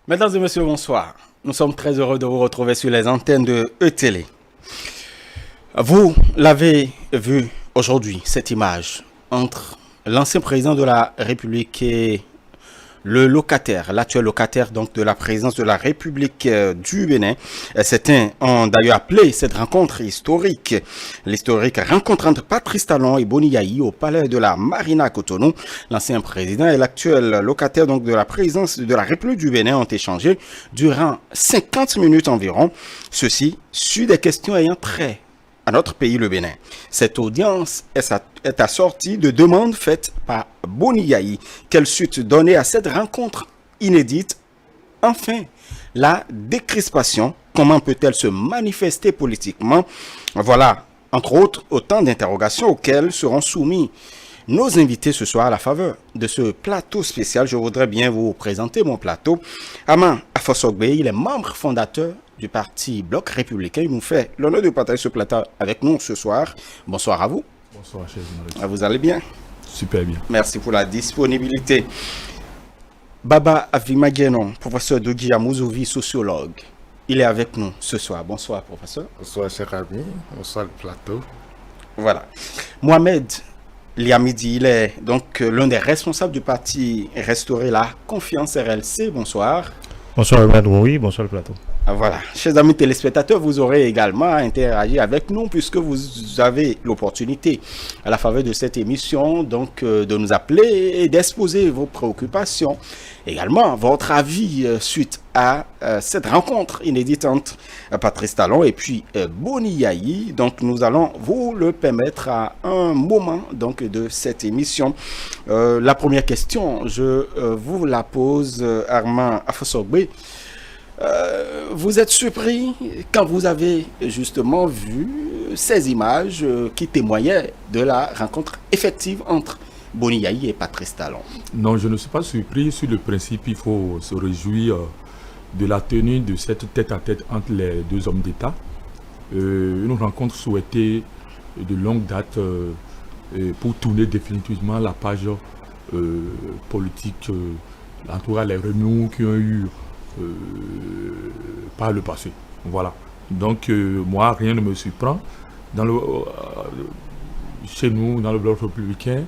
Mesdames et messieurs, bonsoir. Nous sommes très heureux de vous retrouver sur les antennes de E-Télé. Vous l'avez vu aujourd'hui, cette image entre l'ancien président de la République et le locataire, l'actuel locataire donc de la présidence de la République du Bénin. Certains ont d'ailleurs appelé cette rencontre historique. L'historique rencontre entre Patrice Talon et Boni Yayi au palais de la Marina à Cotonou. L'ancien président et l'actuel locataire donc de la présidence de la République du Bénin ont échangé durant 50 minutes environ. Ceci sur des questions ayant trait à notre pays, le Bénin. Cette audience est assortie de demandes faites par Boni Yayi. Quelle suite donner à cette rencontre inédite? Enfin, la décrispation, comment peut-elle se manifester politiquement? Voilà, entre autres, autant d'interrogations auxquelles seront soumis nos invités ce soir à la faveur de ce plateau spécial. Je voudrais bien vous présenter mon plateau. Aman Afosogbe, il est membre fondateur du parti Bloc Républicain. Il nous fait l'honneur de partager ce plateau avec nous ce soir. Bonsoir à vous. Bonsoir, cher journaliste. Vous allez bien? Super bien. Merci pour la disponibilité. Baba Avimagenon, professeur Dogi Amouzovi, sociologue. Il est avec nous ce soir. Bonsoir, professeur. Bonsoir, cher ami. Bonsoir, le plateau. Voilà. Mohamed Liamidi, il est donc l'un des responsables du parti Restaurer la Confiance RLC. Bonsoir. Bonsoir, oui, bonsoir le plateau. Voilà. Chers amis téléspectateurs, vous aurez également interagi avec nous puisque vous avez l'opportunité à la faveur de cette émission donc de nous appeler et d'exposer vos préoccupations. Également, votre avis suite à cette rencontre inédite entre Patrice Talon et puis Boni Yayi. Donc, nous allons vous le permettre à un moment donc de cette émission. La première question, je vous la pose, Armand Afosogbe. Vous êtes surpris quand vous avez justement vu ces images qui témoignaient de la rencontre effective entre Boni Yayi et Patrice Talon? Non, je ne suis pas surpris. Sur le principe, il faut se réjouir de la tenue de cette tête-à-tête entre les deux hommes d'État. Une rencontre souhaitée de longue date pour tourner définitivement la page politique, en tout cas les remous qui ont eu par le passé. Voilà. Donc, moi, rien ne me surprend. Chez nous, dans le bloc républicain,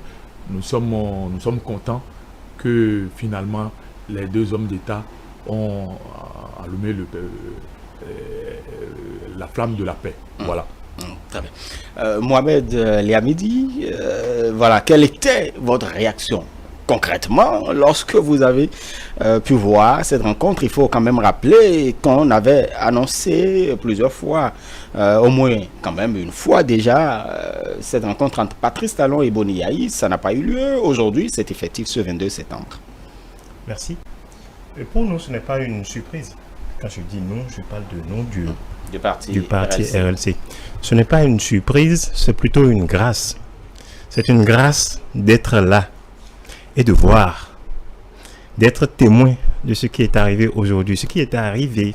nous sommes contents que finalement les deux hommes d'État ont allumé la flamme de la paix. Voilà. Très bien. Mohamed Liamidi, voilà, quelle était votre réaction concrètement lorsque vous avez pu voir cette rencontre? Il faut quand même rappeler qu'on avait annoncé plusieurs fois, au moins quand même une fois déjà, cette rencontre entre Patrice Talon et Boni Yayi. Ça n'a pas eu lieu. Aujourd'hui, c'est effectif ce 22 septembre. Merci. Et pour nous, ce n'est pas une surprise. Quand je dis nous, je parle de nous du parti RLC. Ce n'est pas une surprise, c'est plutôt une grâce. C'est une grâce d'être là et de voir, d'être témoin de ce qui est arrivé aujourd'hui. Ce qui est arrivé,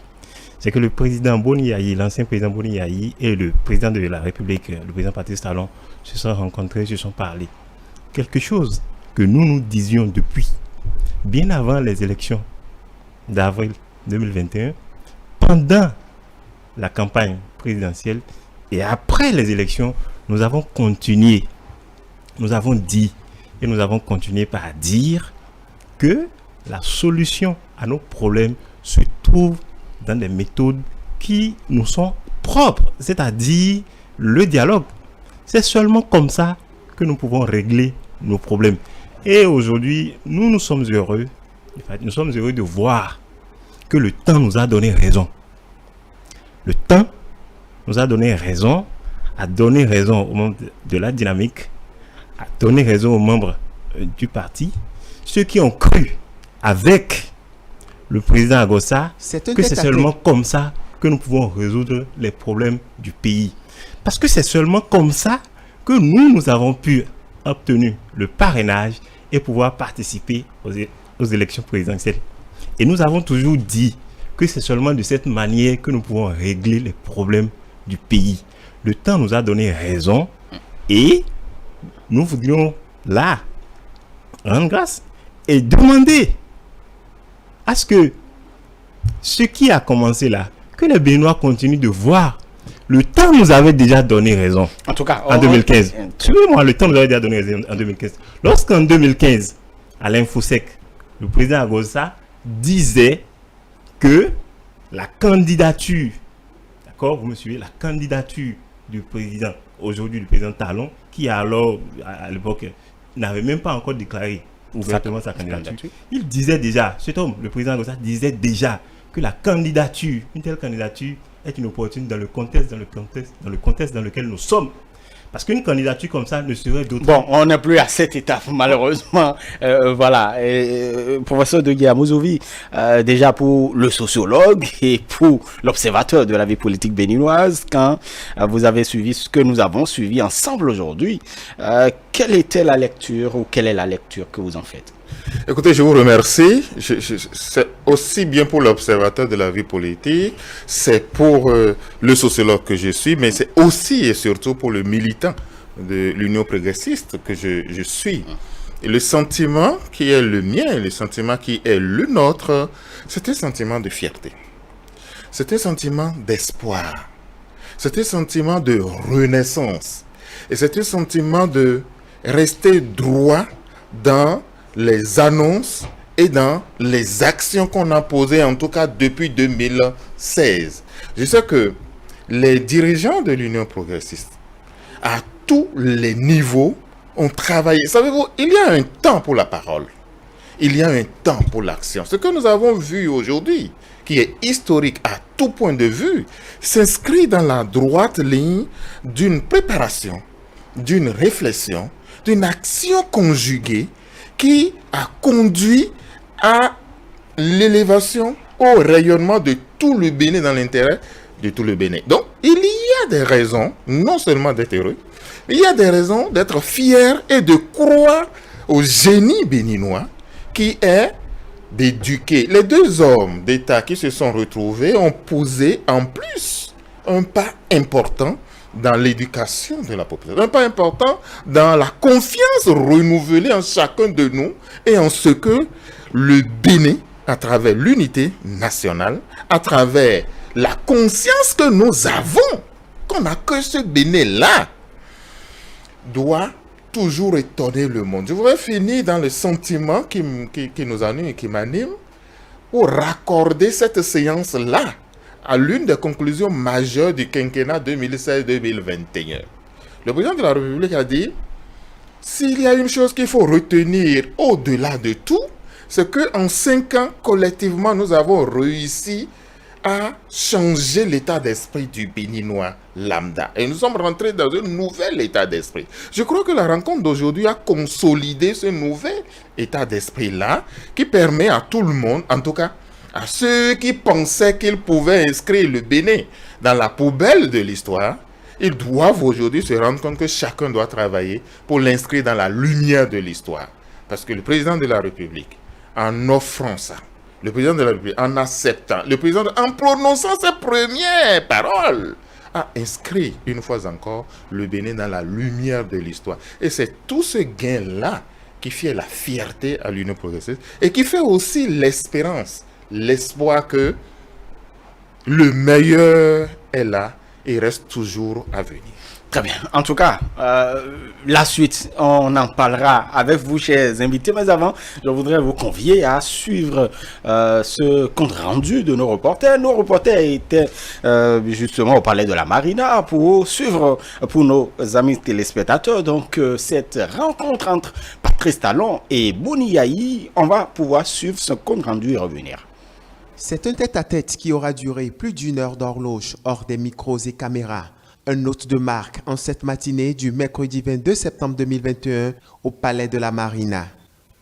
c'est que le président Boni Yayi, l'ancien président Boni Yayi et le président de la République, le président Patrice Talon, se sont rencontrés, se sont parlé. Quelque chose que nous disions depuis, bien avant les élections d'avril 2021, pendant la campagne présidentielle et après les élections, nous avons continué, nous avons dit et nous avons continué par dire que la solution à nos problèmes se trouve dans des méthodes qui nous sont propres, c'est-à-dire le dialogue. C'est seulement comme ça que nous pouvons régler nos problèmes. Et aujourd'hui, nous sommes heureux. Nous sommes heureux de voir que le temps nous a donné raison. Le temps nous a donné raison, a donné raison aux membres de la dynamique, a donné raison aux membres du parti, ceux qui ont cru avec le président Agossa que c'est seulement comme ça que nous pouvons résoudre les problèmes du pays. Parce que c'est seulement comme ça que nous avons pu obtenir le parrainage et pouvoir participer aux élections présidentielles. Et nous avons toujours dit que c'est seulement de cette manière que nous pouvons régler les problèmes du pays. Le temps nous a donné raison et nous voudrions là rendre grâce et demander à ce que ce qui a commencé là, que les Béninois continuent de voir. Le temps nous avait déjà donné raison. En tout cas, en 2015. Suivez-moi, le temps nous avait déjà donné raison en 2015. Lorsqu'en 2015, à l'Infosec, le président Agosa disait que la candidature, d'accord, vous me suivez, la candidature du président, aujourd'hui du président Talon, qui alors, à l'époque, n'avait même pas encore déclaré ouvertement sa candidature. Il disait déjà, cet homme, le président Agosa, disait déjà que la candidature, une telle candidature, est une opportunité dans le contexte dans lequel nous sommes. Parce qu'une candidature comme ça ne serait d'autre. Bon, on n'est plus à cette étape, malheureusement. Voilà. Professeur de Guillamouzovi, déjà pour le sociologue et pour l'observateur de la vie politique béninoise, quand vous avez suivi ce que nous avons suivi ensemble aujourd'hui, quelle était la lecture ou quelle est la lecture que vous en faites? Écoutez, je vous remercie. C'est aussi bien pour l'observateur de la vie politique, c'est pour le sociologue que je suis, mais c'est aussi et surtout pour le militant de l'Union progressiste que je suis. Et le sentiment qui est le mien, le sentiment qui est le nôtre, c'est un sentiment de fierté. C'est un sentiment d'espoir. C'est un sentiment de renaissance. Et c'est un sentiment de rester droit dans les annonces et dans les actions qu'on a posées, en tout cas depuis 2016. Je sais que les dirigeants de l'Union progressiste, à tous les niveaux, ont travaillé. Savez-vous, il y a un temps pour la parole. Il y a un temps pour l'action. Ce que nous avons vu aujourd'hui, qui est historique à tout point de vue, s'inscrit dans la droite ligne d'une préparation, d'une réflexion, d'une action conjuguée qui a conduit à l'élévation, au rayonnement de tout le Bénin dans l'intérêt de tout le Bénin. Donc, il y a des raisons, non seulement d'être heureux, mais il y a des raisons d'être fiers et de croire au génie béninois qui est d'éduquer. Les deux hommes d'État qui se sont retrouvés ont posé en plus un pas important dans l'éducation de la population. Un pas important dans la confiance renouvelée en chacun de nous et en ce que le Bénin, à travers l'unité nationale, à travers la conscience que nous avons, qu'on n'a que ce Bénin-là, doit toujours étonner le monde. Je voudrais finir dans le sentiment qui nous anime et qui m'anime pour raccorder cette séance-là à l'une des conclusions majeures du quinquennat 2016-2021. Le président de la République a dit, s'il y a une chose qu'il faut retenir au-delà de tout, c'est qu'en 5 ans, collectivement, nous avons réussi à changer l'état d'esprit du Béninois lambda. Et nous sommes rentrés dans un nouvel état d'esprit. Je crois que la rencontre d'aujourd'hui a consolidé ce nouvel état d'esprit-là qui permet à tout le monde, en tout cas, à ceux qui pensaient qu'ils pouvaient inscrire le Bénin dans la poubelle de l'histoire, ils doivent aujourd'hui se rendre compte que chacun doit travailler pour l'inscrire dans la lumière de l'histoire. Parce que le président de la République, en offrant ça, le président de la République, en acceptant, le président, en prononçant ses premières paroles, a inscrit une fois encore le Bénin dans la lumière de l'histoire. Et c'est tout ce gain-là qui fait la fierté à l'Union progressiste et qui fait aussi l'espérance, l'espoir que le meilleur est là et reste toujours à venir. Très bien. En tout cas, la suite, on en parlera avec vous, chers invités. Mais avant, je voudrais vous convier à suivre ce compte rendu de nos reporters. Nos reporters étaient justement au Palais de la Marina pour suivre pour nos amis téléspectateurs. Donc, cette rencontre entre Patrice Talon et Boni Yayi, on va pouvoir suivre ce compte rendu et revenir. C'est un tête-à-tête qui aura duré plus d'1 heure d'horloge hors des micros et caméras. Un hôte de marque en cette matinée du mercredi 22 septembre 2021 au Palais de la Marina.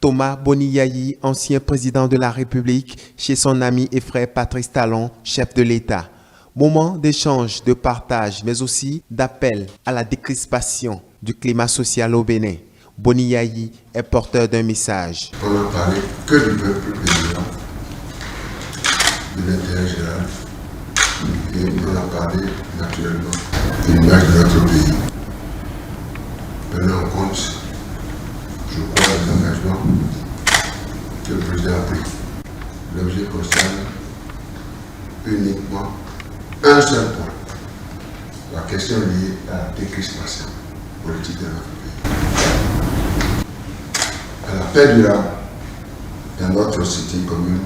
Thomas Boni Yayi, ancien président de la République, chez son ami et frère Patrice Talon, chef de l'État. Moment d'échange, de partage, mais aussi d'appel à la décrispation du climat social au Bénin. Boni Yayi est porteur d'un message. On ne parle que du peuple béninois, de l'intérêt général, et on a parlé naturellement de l'image de notre pays. Prenons en compte, je crois, les engagements que le président a pris. L'objet concerne uniquement un seul point. La question liée à la décrispation politique de notre pays. À la paix durable dans notre cité commune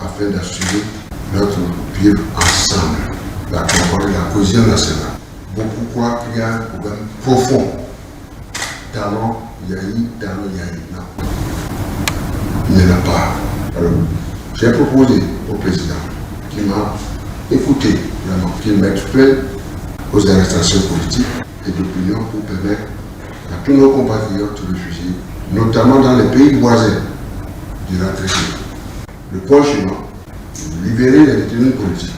afin d'assurer notre vivre ensemble, la concorde et la cohésion nationale. Beaucoup croient qu'il y a un problème profond. Talon Yahi, Talon Yahi. Non. Il n'y en a pas. Alors, j'ai proposé au président qui m'a écouté, vraiment, qu'il mette fin aux arrestations politiques et d'opinion pour permettre à tous nos compatriotes réfugiés, notamment dans les pays voisins, de rentrer chez eux. Le point suivant, libérer les détenus politiques.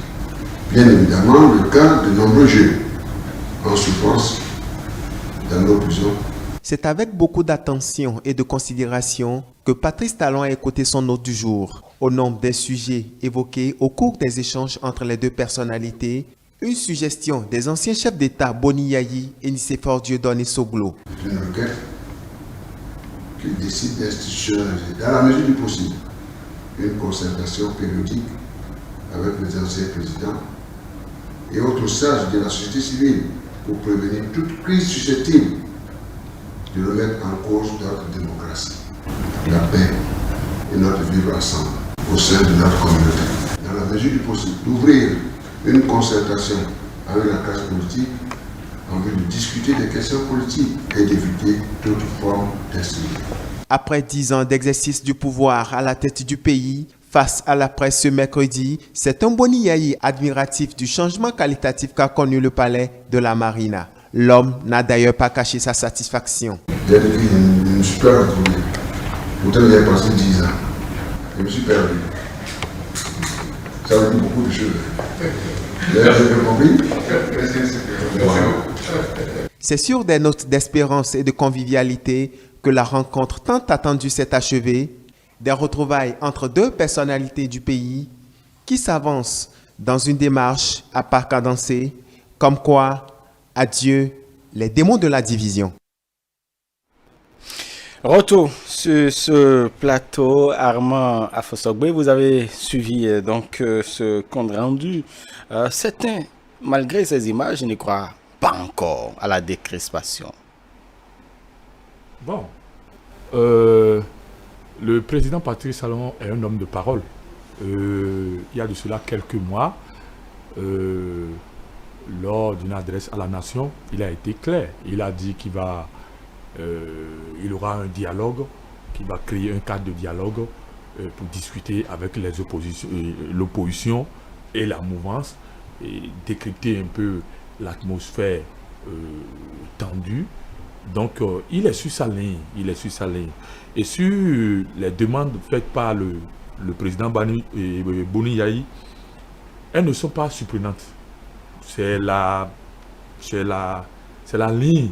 Bien évidemment, le cas de nombreux jeunes en souffrance dans nos prisons. C'est avec beaucoup d'attention et de considération que Patrice Talon a écouté son hôte du jour. Au nombre des sujets évoqués au cours des échanges entre les deux personnalités, une suggestion des anciens chefs d'État Boni Yayi et Nicéphore Dieudonné Soglo. C'est une requête qui décide d'institutionnaliser, dans la mesure du possible, une concertation périodique avec les anciens présidents et autres sages de la société civile pour prévenir toute crise susceptible de remettre en cause notre démocratie, la paix et notre vivre ensemble au sein de notre communauté. Dans la mesure du possible, d'ouvrir une concertation avec la classe politique en vue de discuter des questions politiques et d'éviter toute forme d'insécurité. Après 10 ans d'exercice du pouvoir à la tête du pays, face à la presse ce mercredi, c'est un Boni Yayi admiratif du changement qualitatif qu'a connu le palais de la Marina. L'homme n'a d'ailleurs pas caché sa satisfaction. J'ai vécu une super retrouvé. Pourtant, j'ai passé 10 ans. Je me suis perdu. Ça veut dire beaucoup de choses. Vous avez compris? C'est sur des notes d'espérance et de convivialité que la rencontre tant attendue s'est achevée. Des retrouvailles entre deux personnalités du pays qui s'avancent dans une démarche à pas cadencée, comme quoi, adieu les démons de la division. Retour sur ce plateau, Armand Afosogbe, vous avez suivi donc ce compte rendu. Certains, malgré ces images, ne croient pas encore à la décrispation. Bon, le président Patrice Talon est un homme de parole. Il y a de cela quelques mois, lors d'une adresse à la nation, il a été clair. Il a dit qu'il va, il aura un dialogue, qu'il va créer un cadre de dialogue pour discuter avec les oppositions, l'opposition et la mouvance, et décrypter un peu l'atmosphère tendue. Donc, il est sur sa ligne, Et sur les demandes faites par le président Boni Yayi, elles ne sont pas surprenantes. C'est la ligne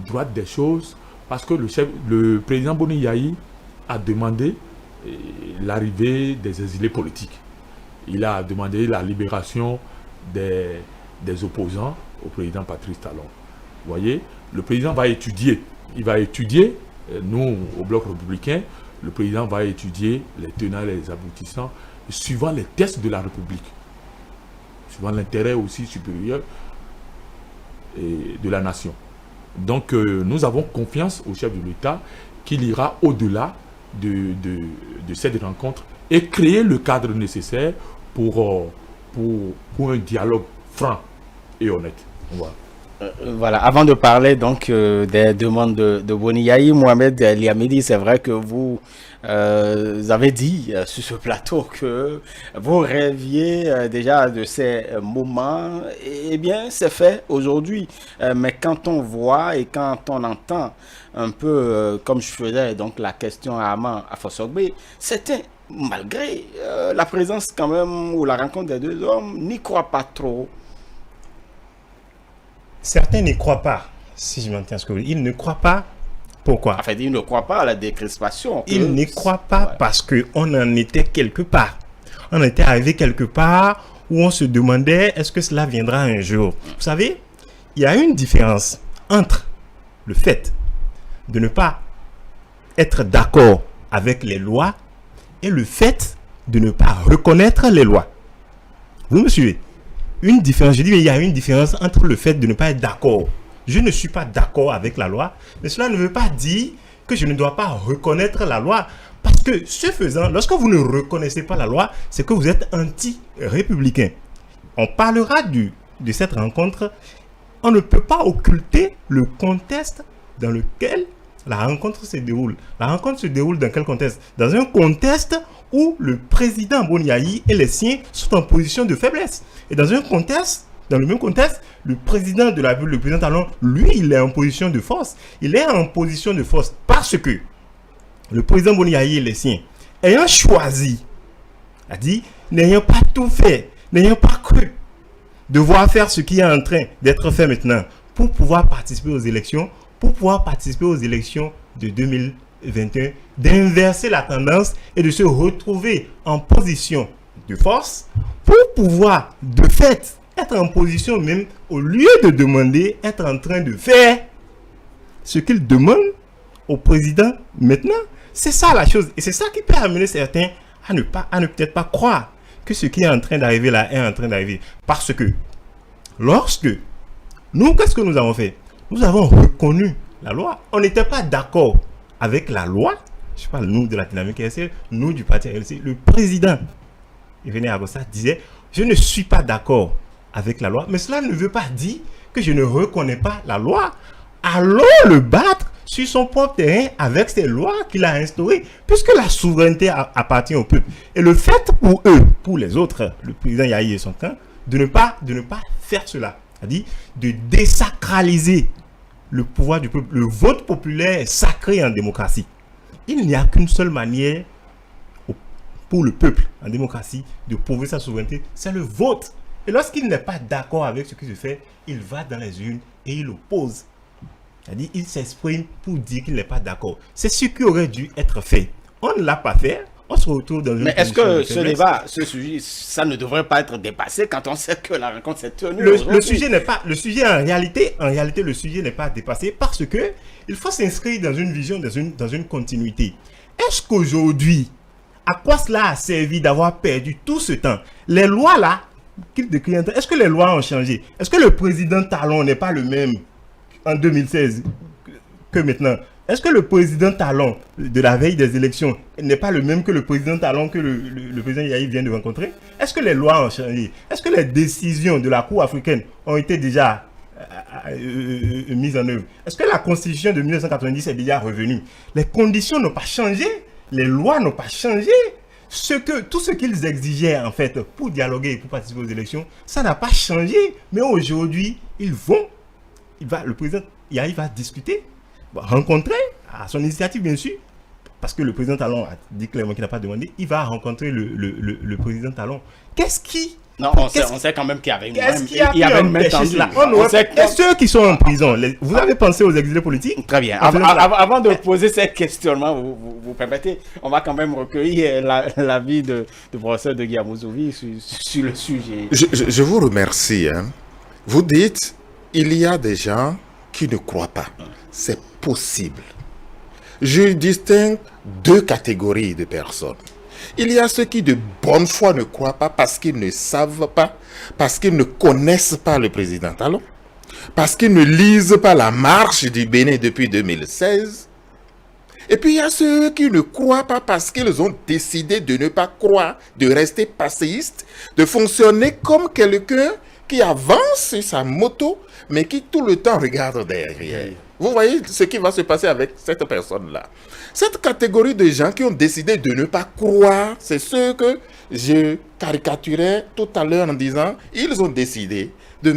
droite des choses, parce que le président Boni Yayi a demandé l'arrivée des exilés politiques. Il a demandé la libération des opposants au président Patrice Talon. Vous voyez, le président va étudier. Il va étudier, nous, au Bloc républicain, le président va étudier les tenants et les aboutissants suivant les tests de la République, suivant l'intérêt aussi supérieur de la nation. Donc, nous avons confiance au chef de l'État qu'il ira au-delà de cette rencontre et créer le cadre nécessaire pour un dialogue franc et honnête. Voilà. Voilà, avant de parler donc des demandes de Boni Yayi, Mohamed Liamidi, c'est vrai que vous avez dit sur ce plateau que vous rêviez déjà de ces moments. Eh bien, c'est fait aujourd'hui. Mais quand on voit et quand on entend un peu, comme je faisais donc la question à Armand Afosogbe, c'était malgré la présence quand même ou la rencontre des deux hommes, n'y croit pas trop. Certains n'y croient pas, si je m'entends ce que vous dites. Ils ne croient pas. Pourquoi? En fait, ils ne croient pas à la décrispation. Ils n'y croient pas parce qu'on en était quelque part. On était arrivé quelque part où on se demandait est-ce que cela viendra un jour. Vous savez, il y a une différence entre le fait de ne pas être d'accord avec les lois et le fait de ne pas reconnaître les lois. Vous me suivez? Une différence, je dis, mais il y a une différence entre le fait de ne pas être d'accord. Je ne suis pas d'accord avec la loi, mais cela ne veut pas dire que je ne dois pas reconnaître la loi. Parce que ce faisant, lorsque vous ne reconnaissez pas la loi, c'est que vous êtes anti-républicain. On parlera de cette rencontre. On ne peut pas occulter le contexte dans lequel la rencontre se déroule. La rencontre se déroule dans quel contexte? Dans un contexte où le président Boni Yayi et les siens sont en position de faiblesse. Et dans le même contexte, le président de la ville, le président Talon, lui, il est en position de force. Il est en position de force parce que le président Boni Yayi et les siens, ayant choisi, a dit, n'ayant pas tout fait, n'ayant pas cru devoir faire ce qui est en train d'être fait maintenant pour pouvoir participer aux élections, de 2021, d'inverser la tendance et de se retrouver en position de force pour pouvoir, de fait, être en position même, au lieu de demander, être en train de faire ce qu'il demande au président maintenant. C'est ça la chose. Et c'est ça qui peut amener certains à ne peut-être pas croire que ce qui est en train d'arriver là est en train d'arriver. Parce que lorsque nous, qu'est-ce que nous avons fait? Nous avons reconnu la loi. On n'était pas d'accord avec la loi. Je parle nous de la dynamique RLC, nous du parti RLC. Le président, René Agossa, disait, je ne suis pas d'accord avec la loi, mais cela ne veut pas dire que je ne reconnais pas la loi. Allons le battre sur son propre terrain avec ces lois qu'il a instaurées, puisque la souveraineté appartient au peuple. Et le fait pour eux, pour les autres, le président Yahi et son camp, de ne pas faire cela, c'est-à-dire de désacraliser le pouvoir du peuple. Le vote populaire est sacré en démocratie. Il n'y a qu'une seule manière pour le peuple en démocratie de prouver sa souveraineté, c'est le vote. Et lorsqu'il n'est pas d'accord avec ce qui se fait, il va dans les urnes et il oppose. C'est-à-dire, il s'exprime pour dire qu'il n'est pas d'accord. C'est ce qui aurait dû être fait. On ne l'a pas fait. On se retrouve dans une... Mais est-ce que ce débat, ce sujet, ça ne devrait pas être dépassé quand on sait que la rencontre s'est tenue? Le sujet n'est pas... Le sujet, en réalité, le sujet n'est pas dépassé parce que il faut s'inscrire dans une vision, dans une continuité. Est-ce qu'aujourd'hui, à quoi cela a servi d'avoir perdu tout ce temps? Les lois là, qu'il décrit, est-ce que les lois ont changé? Est-ce que le président Talon n'est pas le même en 2016 que maintenant? Est-ce que le président Talon de la veille des élections n'est pas le même que le président Talon que le président Yahi vient de rencontrer? Est-ce que les lois ont changé? Est-ce que les décisions de la Cour africaine ont été déjà mises en œuvre? Est-ce que la constitution de 1990 est déjà revenue? Les conditions n'ont pas changé, les lois n'ont pas changé. Tout ce qu'ils exigeaient en fait pour dialoguer et pour participer aux élections, ça n'a pas changé. Mais aujourd'hui, le président Yahi va discuter, va rencontrer, à son initiative bien sûr, parce que le président Talon a dit clairement qu'il n'a pas demandé, il va rencontrer le président Talon. Qu'est-ce qui... Non, on sait quand même qu'il y avait une main tendue. Et ceux qui sont en prison, vous avez pensé aux exilés politiques? Très bien. Avant de poser ces questionnements, vous permettez, on va quand même recueillir l'avis du professeur de Guiamouzoui sur le sujet. Je vous remercie. Vous dites, il y a des gens qui ne croient pas. C'est possible. Je distingue deux catégories de personnes. Il y a ceux qui de bonne foi ne croient pas parce qu'ils ne savent pas, parce qu'ils ne connaissent pas le président Talon, parce qu'ils ne lisent pas la marche du Bénin depuis 2016. Et puis il y a ceux qui ne croient pas parce qu'ils ont décidé de ne pas croire, de rester passéistes, de fonctionner comme quelqu'un qui avance sur sa moto, mais qui tout le temps regarde derrière. Vous voyez ce qui va se passer avec cette personne-là. Cette catégorie de gens qui ont décidé de ne pas croire, c'est ceux que je caricaturais tout à l'heure en disant, ils ont décidé de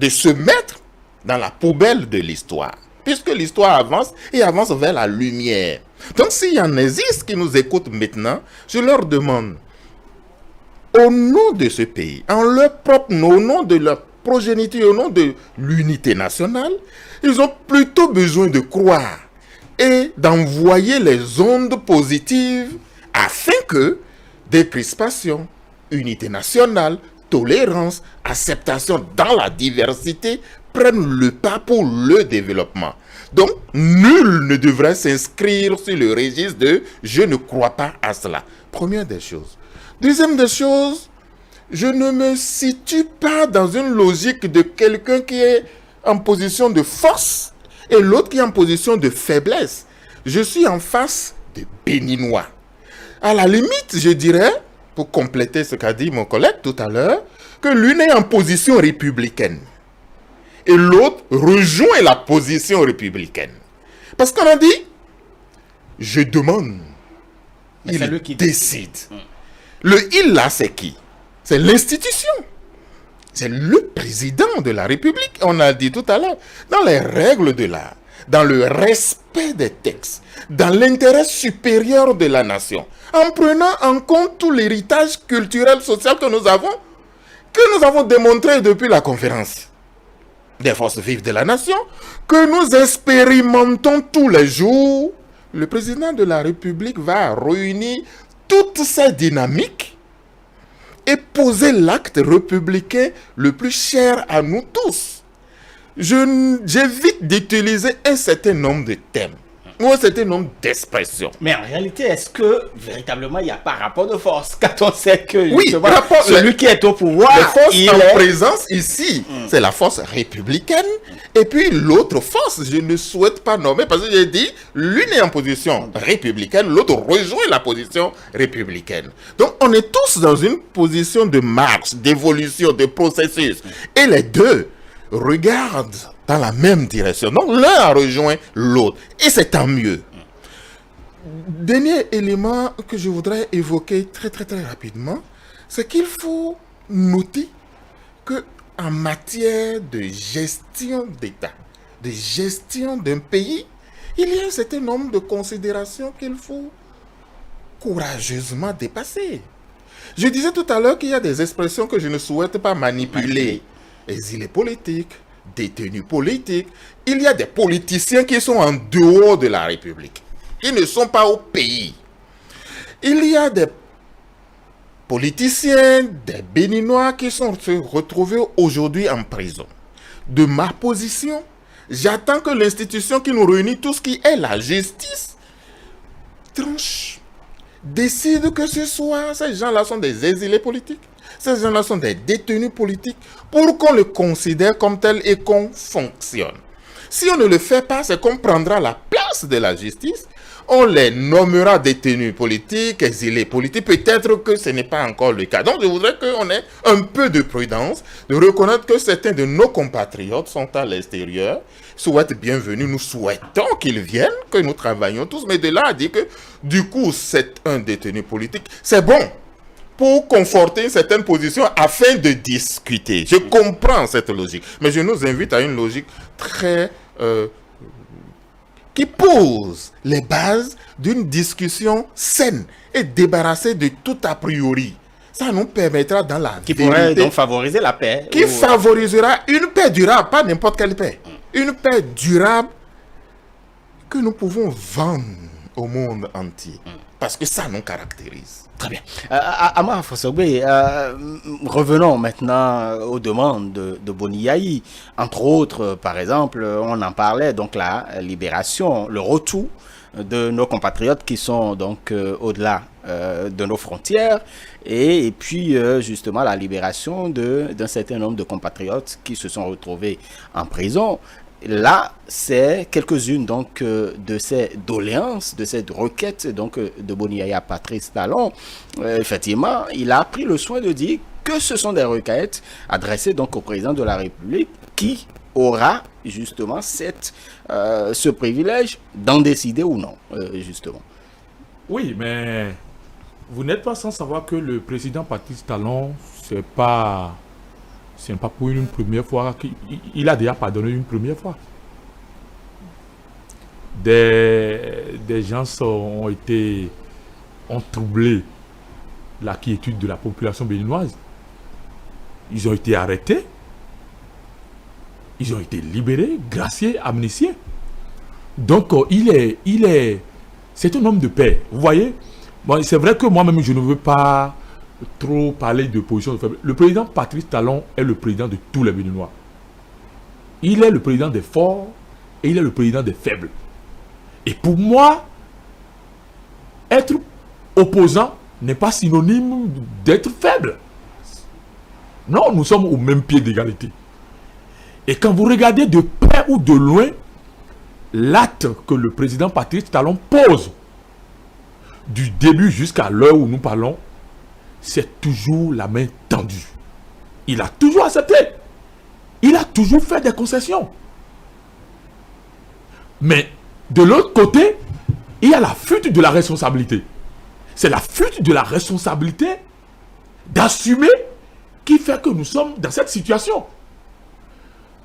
se mettre dans la poubelle de l'histoire. Puisque l'histoire avance et avance vers la lumière. Donc s'il y en existe qui nous écoutent maintenant, je leur demande, au nom de ce pays, en leur propre nom, au nom de leur progéniture, au nom de l'unité nationale, ils ont plutôt besoin de croire et d'envoyer les ondes positives afin que décrispation, unité nationale, tolérance, acceptation dans la diversité prennent le pas pour le développement. Donc, nul ne devrait s'inscrire sur le registre de « je ne crois pas à cela ». Première des choses. Deuxième des choses, je ne me situe pas dans une logique de quelqu'un qui est en position de force et l'autre qui est en position de faiblesse. Je suis en face des Béninois. À la limite, je dirais, pour compléter ce qu'a dit mon collègue tout à l'heure, que l'une est en position républicaine et l'autre rejoint la position républicaine. Parce qu'on a dit, je demande, il décide. Le « il » là, c'est qui? C'est l'institution. C'est le président de la République. On a dit tout à l'heure, dans les règles de l'art, dans le respect des textes, dans l'intérêt supérieur de la nation, en prenant en compte tout l'héritage culturel, social que nous avons démontré depuis la conférence des forces vives de la nation, que nous expérimentons tous les jours. Le président de la République va réunir toutes ces dynamiques et poser l'acte républicain le plus cher à nous tous. J'évite d'utiliser un certain nombre de thèmes ou un certain nombre d'expressions. Mais en réalité, est-ce que véritablement il n'y a pas rapport de force quand on sait que celui qui est au pouvoir, la force présence ici, c'est la force républicaine, et puis l'autre force, je ne souhaite pas nommer parce que j'ai dit l'une est en position républicaine, l'autre rejoint la position républicaine. Donc on est tous dans une position de marche, d'évolution, de processus, et les deux regardent dans la même direction. Donc l'un a rejoint l'autre. Et c'est tant mieux. Dernier élément que je voudrais évoquer très rapidement, c'est qu'il faut noter que en matière de gestion d'État, de gestion d'un pays, il y a un certain nombre de considérations qu'il faut courageusement dépasser. Je disais tout à l'heure qu'il y a des expressions que je ne souhaite pas manipuler. Exilés politiques, détenus politiques. Il y a des politiciens qui sont en dehors de la République. Ils ne sont pas au pays. Il y a des politiciens, des Béninois qui sont retrouvés aujourd'hui en prison. De ma position, j'attends que l'institution qui nous réunit, tout ce qui est la justice, tranche, décide que ce soit, ces gens-là sont des exilés politiques. Ces gens-là sont des détenus politiques pour qu'on les considère comme tels et qu'on fonctionne. Si on ne le fait pas, c'est qu'on prendra la place de la justice, on les nommera détenus politiques, exilés politiques. Peut-être que ce n'est pas encore le cas. Donc je voudrais qu'on ait un peu de prudence, de reconnaître que certains de nos compatriotes sont à l'extérieur, souhaitent bienvenue, nous souhaitons qu'ils viennent, que nous travaillons tous, mais de là à dire que du coup c'est un détenu politique, c'est bon pour conforter une certaine position afin de discuter. Je comprends cette logique, mais je nous invite à une logique très qui pose les bases d'une discussion saine et débarrassée de tout a priori. Ça nous permettra dans la qui pourrait donc favoriser la paix. Qui favorisera une paix durable, pas n'importe quelle paix. Une paix durable que nous pouvons vendre au monde entier. Parce que ça nous caractérise. Très bien. Ama Fossogbe, revenons maintenant aux demandes de Boni Yayi. Entre autres, par exemple, on en parlait, donc la libération, le retour de nos compatriotes qui sont donc au-delà de nos frontières et puis justement la libération d'un certain nombre de compatriotes qui se sont retrouvés en prison. Là, c'est quelques-unes donc de ces doléances, de cette requête donc de Boni Yayi à Patrice Talon. Effectivement, il a pris le soin de dire que ce sont des requêtes adressées donc au président de la République qui aura justement ce privilège d'en décider ou non, justement. Oui, mais vous n'êtes pas sans savoir que le président Patrice Talon, c'est pas pour une première fois qu'il a déjà pardonné une première fois. Des gens ont troublé la quiétude de la population béninoise. Ils ont été arrêtés. Ils ont été libérés, graciés, amnistiés. Donc, c'est un homme de paix. Vous voyez, bon, c'est vrai que moi-même, je ne veux pas trop parler de position de faible. Le président Patrice Talon est le président de tous les Béninois. Il est le président des forts et il est le président des faibles. Et pour moi, être opposant n'est pas synonyme d'être faible. Non, nous sommes au même pied d'égalité. Et quand vous regardez de près ou de loin l'acte que le président Patrice Talon pose, du début jusqu'à l'heure où nous parlons, c'est toujours la main tendue. Il a toujours accepté. Il a toujours fait des concessions. Mais de l'autre côté, il y a la fuite de la responsabilité. C'est la fuite de la responsabilité d'assumer qui fait que nous sommes dans cette situation.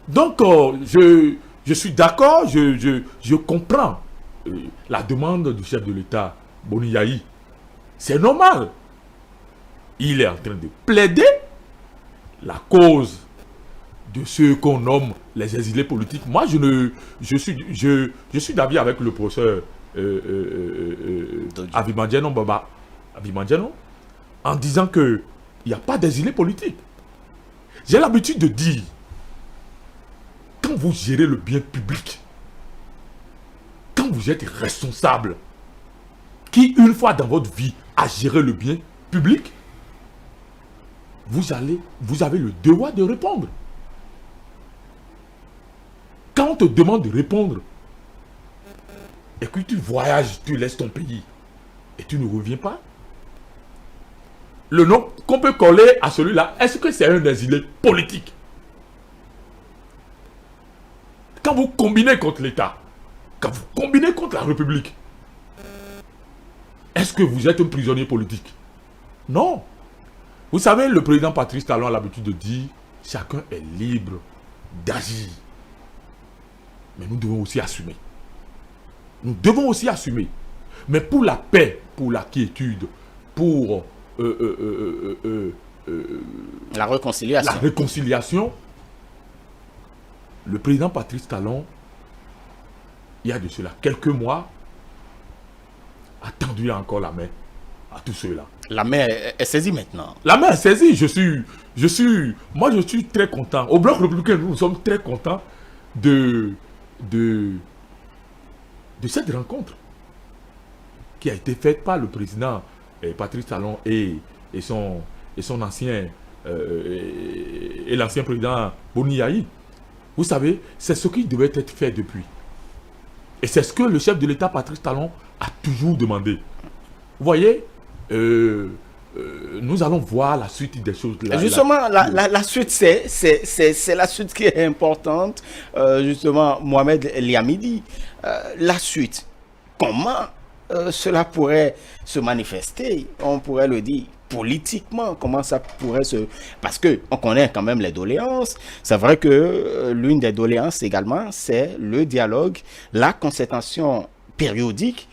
Donc, je suis d'accord, je comprends la demande du chef de l'État, Boni Yayi. C'est normal. Il est en train de plaider la cause de ceux qu'on nomme les exilés politiques. Moi, je suis d'avis avec le professeur Abimandjano Baba Abimandjano en disant que il n'y a pas d'exilés politiques. J'ai l'habitude de dire, quand vous gérez le bien public, quand vous êtes responsable, qui une fois dans votre vie a géré le bien public, vous avez le devoir de répondre. Quand on te demande de répondre, et que tu voyages, tu laisses ton pays, et tu ne reviens pas, le nom qu'on peut coller à celui-là, est-ce que c'est un exilé politique? Quand vous combinez contre l'État, quand vous combinez contre la République, est-ce que vous êtes un prisonnier politique? Non. Vous savez, le président Patrice Talon a l'habitude de dire « Chacun est libre d'agir ». Mais nous devons aussi assumer. Nous devons aussi assumer. Mais pour la paix, pour la quiétude, pour la réconciliation, le président Patrice Talon, il y a de cela quelques mois, a tendu encore la main à tous ceux-là. La main est saisie maintenant. La main est saisie. Moi, je suis très content. Au Bloc républicain, nous sommes très contents de cette rencontre qui a été faite par le président Patrice Talon et son ancien et l'ancien président Boni Yayi. Vous savez, c'est ce qui devait être fait depuis. Et c'est ce que le chef de l'État, Patrice Talon, a toujours demandé. Vous voyez, nous allons voir la suite des choses. Justement, la suite, c'est la suite qui est importante. Justement, Mohamed Liamidi, la suite, comment cela pourrait se manifester? On pourrait le dire politiquement, comment ça pourrait se... Parce qu'on connaît quand même les doléances. C'est vrai que l'une des doléances également, c'est le dialogue, la concertation périodique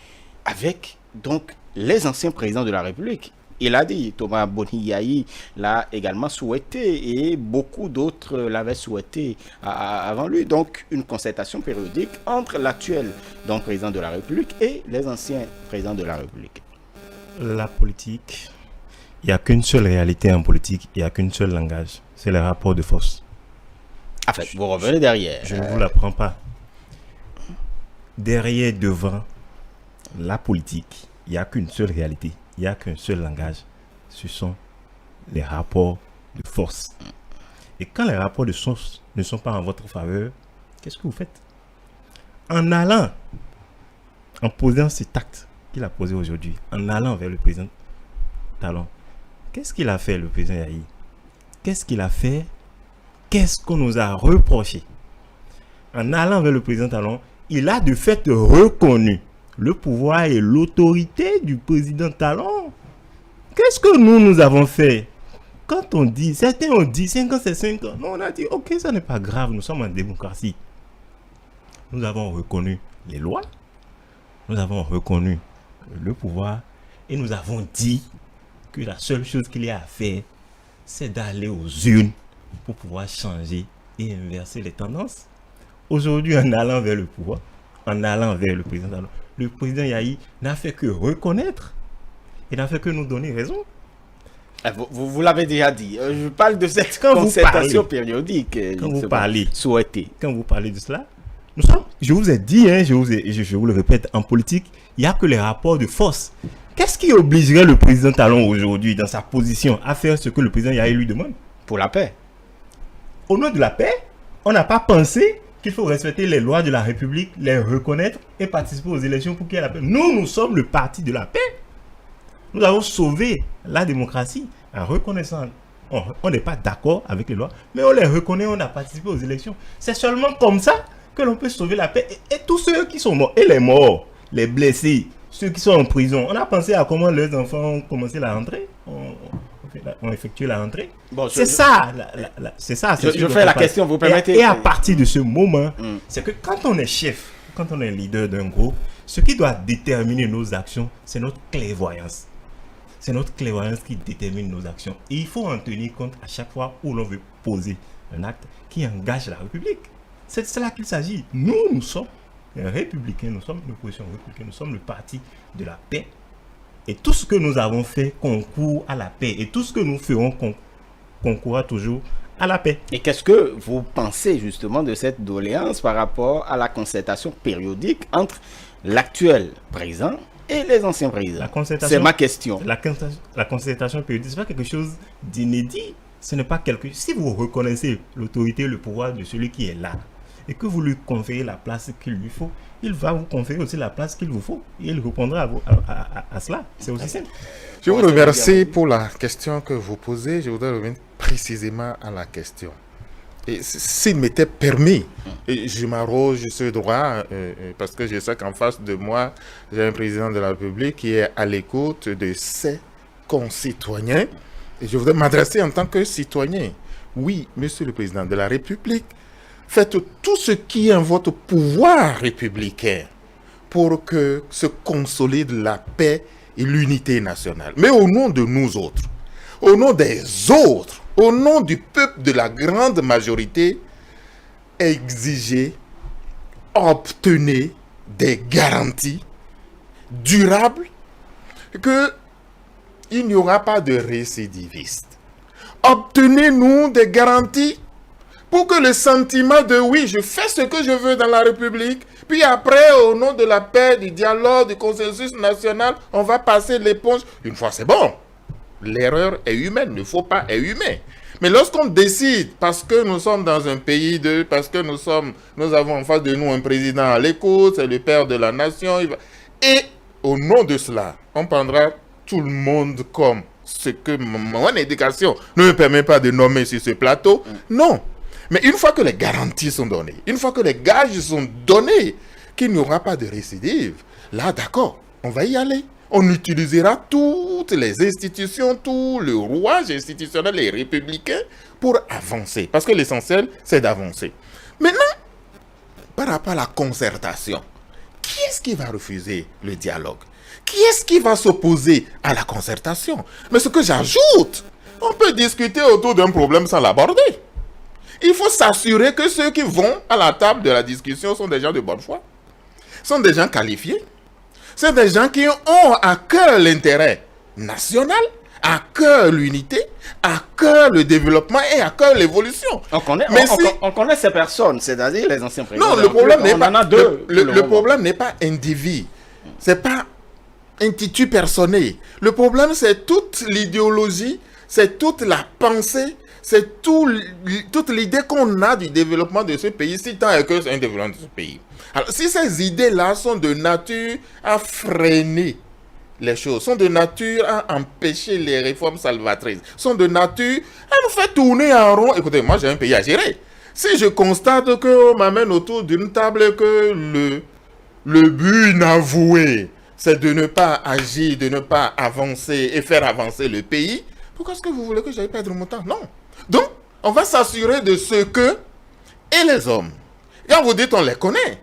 avec donc les anciens présidents de la République. Il a dit, Thomas Boni Yayi l'a également souhaité et beaucoup d'autres l'avaient souhaité avant lui. Donc, une concertation périodique entre l'actuel donc président de la République et les anciens présidents de la République. La politique, il n'y a qu'une seule réalité en politique, il n'y a qu'une seule langage, c'est le rapport de force. En fait, vous revenez derrière. Je ne vous l'apprends pas. Derrière, devant la politique, il n'y a qu'une seule réalité. Il n'y a qu'un seul langage, ce sont les rapports de force. Et quand les rapports de force ne sont pas en votre faveur, qu'est-ce que vous faites? En allant, en posant cet acte qu'il a posé aujourd'hui, en allant vers le président Talon, qu'est-ce qu'il a fait le président Yayi? Qu'est-ce qu'il a fait? Qu'est-ce qu'on nous a reproché? En allant vers le président Talon, il a de fait reconnu le pouvoir et l'autorité du président Talon. Qu'est-ce que nous avons fait? Quand on dit, certains ont dit 5 ans c'est 5 ans. Non, on a dit, ok, ça n'est pas grave, nous sommes en démocratie. Nous avons reconnu les lois, nous avons reconnu le pouvoir et nous avons dit que la seule chose qu'il y a à faire, c'est d'aller aux urnes pour pouvoir changer et inverser les tendances. Aujourd'hui, en allant vers le pouvoir, en allant vers le président Talon, le président Yayi n'a fait que reconnaître. Il n'a fait que nous donner raison. Vous l'avez déjà dit. Je parle de cette concertation périodique. Quand vous parlez, souhaitée. Quand vous parlez de cela, je vous ai dit, je vous le répète, en politique, il n'y a que les rapports de force. Qu'est-ce qui obligerait le président Talon aujourd'hui, dans sa position, à faire ce que le président Yahya lui demande? Pour la paix. Au nom de la paix, on n'a pas pensé qu'il faut respecter les lois de la République, les reconnaître et participer aux élections pour qu'il y ait la paix. Nous sommes le parti de la paix. Nous avons sauvé la démocratie en reconnaissant. On n'est pas d'accord avec les lois, mais on les reconnaît, on a participé aux élections. C'est seulement comme ça que l'on peut sauver la paix. Et tous ceux qui sont morts, et les morts, les blessés, ceux qui sont en prison, on a pensé à comment leurs enfants ont commencé la rentrée, ont effectué la rentrée. Bon, c'est ça. Je fais la question, vous permettez. Et à partir de ce moment, c'est que quand on est chef, quand on est leader d'un groupe, ce qui doit déterminer nos actions, c'est notre clairvoyance. C'est notre clairvoyance qui détermine nos actions. Et il faut en tenir compte à chaque fois où l'on veut poser un acte qui engage la République. C'est de cela qu'il s'agit. Nous sommes républicains, nous sommes l'opposition républicaine, nous sommes le parti de la paix. Et tout ce que nous avons fait concourt à la paix. Et tout ce que nous ferons concourra toujours à la paix. Et qu'est-ce que vous pensez justement de cette doléance par rapport à la concertation périodique entre l'actuel président et les anciens présidents? C'est ma question. La concertation périodique, ce n'est pas quelque chose d'inédit. Ce n'est pas quelque... Si vous reconnaissez l'autorité, le pouvoir de celui qui est là, et que vous lui conférez la place qu'il lui faut, il va vous conférer aussi la place qu'il vous faut. Et il répondra à cela. C'est aussi simple. Je vous remercie pour la question que vous posez. Je voudrais revenir précisément à la question. Et s'il m'était permis, je m'arroge ce droit, parce que je sais qu'en face de moi, j'ai un président de la République qui est à l'écoute de ses concitoyens. Et je voudrais m'adresser en tant que citoyen. Oui, monsieur le président de la République, faites tout ce qui est en votre pouvoir républicain pour que se consolide la paix et l'unité nationale. Mais au nom de nous autres, au nom des autres, au nom du peuple de la grande majorité, exigez, obtenez des garanties durables qu'il n'y aura pas de récidivistes. Obtenez-nous des garanties pour que le sentiment de oui, je fais ce que je veux dans la République, puis après, au nom de la paix, du dialogue, du consensus national, on va passer l'éponge. Une fois, c'est bon. L'erreur est humaine, le faux pas est humain. Mais lorsqu'on décide, parce que nous sommes dans un pays parce que nous avons en face de nous un président à l'écoute, c'est le père de la nation, et au nom de cela, on prendra tout le monde comme ce que mon éducation ne me permet pas de nommer sur ce plateau. Non. Mais une fois que les garanties sont données, une fois que les gages sont donnés, qu'il n'y aura pas de récidive, là, d'accord, on va y aller. On utilisera toutes les institutions, tout le rouage institutionnel et républicain pour avancer. Parce que l'essentiel, c'est d'avancer. Maintenant, par rapport à la concertation, qui est-ce qui va refuser le dialogue? Qui est-ce qui va s'opposer à la concertation? Mais ce que j'ajoute, on peut discuter autour d'un problème sans l'aborder. Il faut s'assurer que ceux qui vont à la table de la discussion sont des gens de bonne foi, sont des gens qualifiés, sont des gens qui ont à cœur l'intérêt national, à cœur l'unité, à cœur le développement et à cœur l'évolution. On connaît ces personnes, c'est-à-dire les anciens présidents. Non, le problème n'est pas le problème n'est pas individu, c'est pas intitut personnel. Le problème, c'est toute l'idéologie, c'est toute la pensée, c'est toute l'idée qu'on a du développement de ce pays, si tant est que c'est un développement de ce pays. Alors, si ces idées-là sont de nature à freiner les choses, sont de nature à empêcher les réformes salvatrices, sont de nature à nous faire tourner en rond. Écoutez, moi j'ai un pays à gérer. Si je constate qu'on m'amène autour d'une table et que le but inavoué, c'est de ne pas agir, de ne pas avancer et faire avancer le pays, pourquoi est-ce que vous voulez que j'aille perdre mon temps? Non. Donc, on va s'assurer de ce que, et les hommes, quand vous dites on les connaît,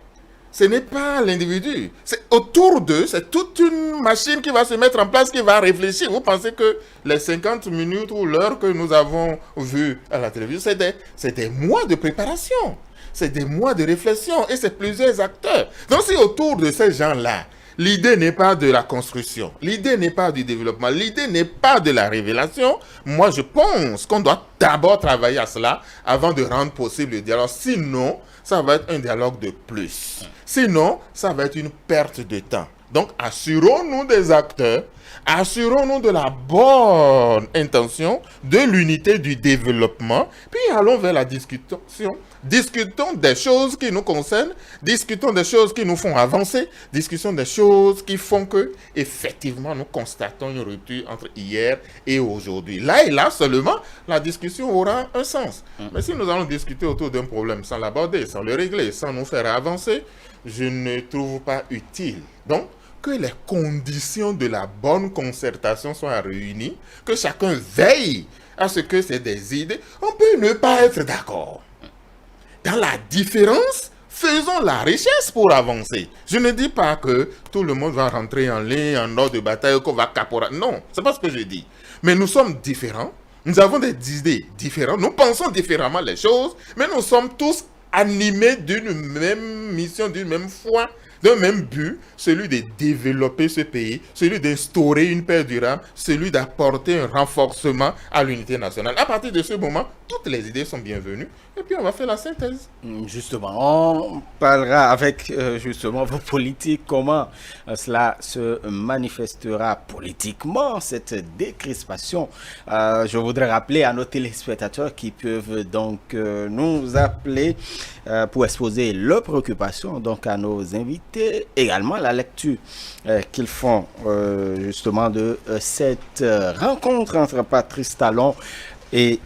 ce n'est pas l'individu. C'est autour d'eux, c'est toute une machine qui va se mettre en place, qui va réfléchir. Vous pensez que les 50 minutes ou l'heure que nous avons vue à la télévision, c'est des mois de préparation, c'est des mois de réflexion, et c'est plusieurs acteurs. Donc, si autour de ces gens-là, l'idée n'est pas de la construction, l'idée n'est pas du développement, l'idée n'est pas de la révélation, moi je pense qu'on doit d'abord travailler à cela avant de rendre possible le dialogue. Sinon, ça va être un dialogue de plus. Sinon, ça va être une perte de temps. Donc, assurons-nous des acteurs, assurons-nous de la bonne intention, de l'unité du développement, puis allons vers la discussion. Discutons des choses qui nous concernent, discutons des choses qui nous font avancer, discutons des choses qui font que, effectivement, nous constatons une rupture entre hier et aujourd'hui. Là et là seulement, la discussion aura un sens. Mais si nous allons discuter autour d'un problème sans l'aborder, sans le régler, sans nous faire avancer, je ne trouve pas utile. Donc, que les conditions de la bonne concertation soient réunies, que chacun veille à ce que c'est des idées. On peut ne pas être d'accord. Dans la différence, faisons la richesse pour avancer. Je ne dis pas que tout le monde va rentrer en ligne, en ordre de bataille, qu'on va caporer. Non, c'est pas ce que je dis. Mais nous sommes différents, nous avons des idées différentes, nous pensons différemment les choses, mais nous sommes tous animés d'une même mission, d'une même foi, d'un même but, celui de développer ce pays, celui d'instaurer une paix durable, celui d'apporter un renforcement à l'unité nationale. À partir de ce moment, toutes les idées sont bienvenues et puis on va faire la synthèse. Justement, on parlera avec justement vos politiques, comment cela se manifestera politiquement, cette décrispation. Je voudrais rappeler à nos téléspectateurs qui peuvent donc nous appeler pour exposer leurs préoccupations donc à nos invités, également la lecture qu'ils font justement de cette rencontre entre Patrice Talon et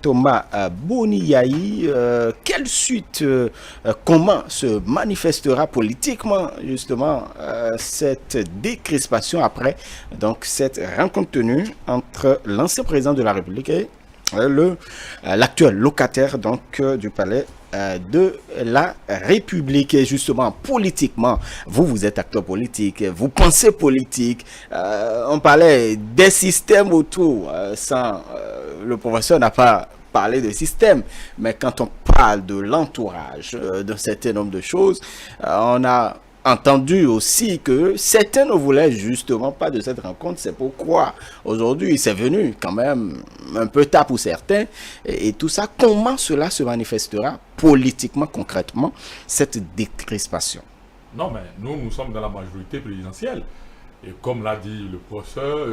Thomas Boniaï. Quelle suite, comment se manifestera politiquement justement cette décrispation après donc cette rencontre tenue entre l'ancien président de la République et l'actuel locataire donc du palais de la République. Et justement, politiquement, vous êtes acteur politique, vous pensez politique, on parlait des systèmes autour, le professeur n'a pas parlé de système, mais quand on parle de l'entourage d'un certain nombre de choses, on a entendu aussi que certains ne voulaient justement pas de cette rencontre. C'est pourquoi aujourd'hui c'est venu quand même un peu tard pour certains, et tout ça, comment cela se manifestera politiquement, concrètement, cette décrispation? Non, mais nous sommes dans la majorité présidentielle, et comme l'a dit le professeur,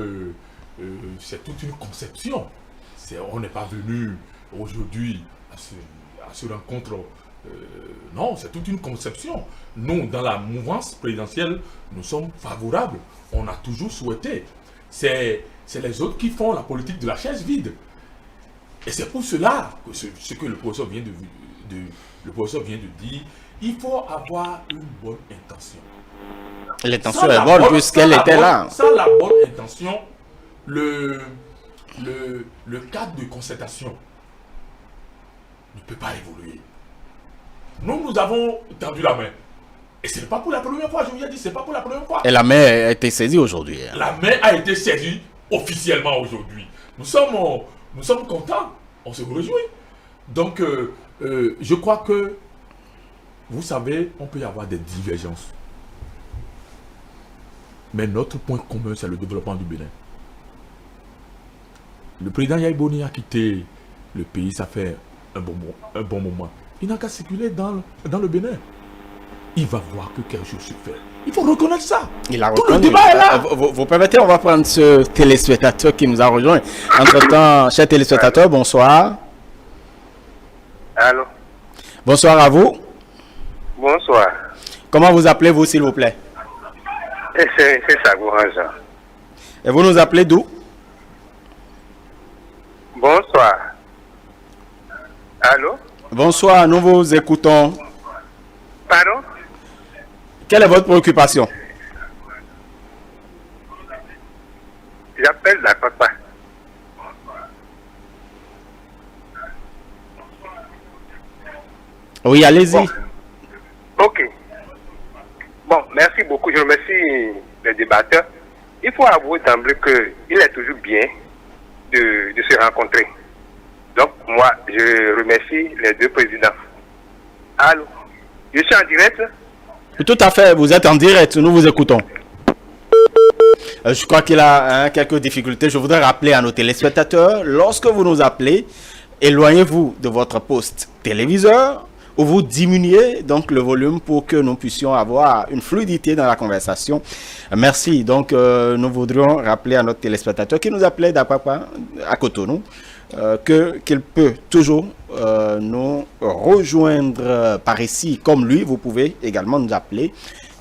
c'est toute une conception. On n'est pas venu aujourd'hui à ce rencontre. Non, c'est toute une conception. Nous, dans la mouvance présidentielle, nous sommes favorables. On a toujours souhaité. C'est les autres qui font la politique de la chaise vide. Et c'est pour cela que ce que le professeur vient de dire, il faut avoir une bonne intention. L'intention est bonne puisqu'elle était là. Sans la bonne intention, le cadre de concertation ne peut pas évoluer. Nous avons tendu la main. Et ce n'est pas pour la première fois, je vous ai dit, c'est pas pour la première fois. Et la main a été saisie aujourd'hui. La main a été saisie officiellement aujourd'hui. Nous sommes contents, on se réjouit. Donc, je crois que, vous savez, on peut y avoir des divergences. Mais notre point commun, c'est le développement du Bénin. Le président Yahi Boni a quitté le pays, ça fait un bon moment. Il n'a qu'à circuler dans le Bénin. Il va voir que quelque chose se fait. Il faut reconnaître ça. Il a Tout reconnu. le débat est là. Vous permettez, on va prendre ce téléspectateur qui nous a rejoint. Entre-temps, chers téléspectateurs, bonsoir. Allô. Bonsoir à vous. Bonsoir. Comment vous appelez-vous, s'il vous plaît? C'est ça, Jean. Et vous nous appelez d'où? Bonsoir. Allô? Bonsoir, nous vous écoutons. Pardon? Quelle est votre préoccupation? J'appelle la papa. Oui, allez-y. Bon. Ok. Bon, merci beaucoup. Je remercie les débatteurs. Il faut avouer d'emblée qu'il est toujours bien de se rencontrer. Donc, moi, je remercie les deux présidents. Allô? Je suis en direct? Tout à fait, vous êtes en direct, nous vous écoutons. Je crois qu'il a quelques difficultés. Je voudrais rappeler à nos téléspectateurs, lorsque vous nous appelez, éloignez-vous de votre poste téléviseur ou vous diminuez donc le volume pour que nous puissions avoir une fluidité dans la conversation. Merci. Donc, nous voudrions rappeler à notre téléspectateur qui nous appelait d'Apapa, à Cotonou, qu'il peut toujours nous rejoindre par ici. Comme lui, vous pouvez également nous appeler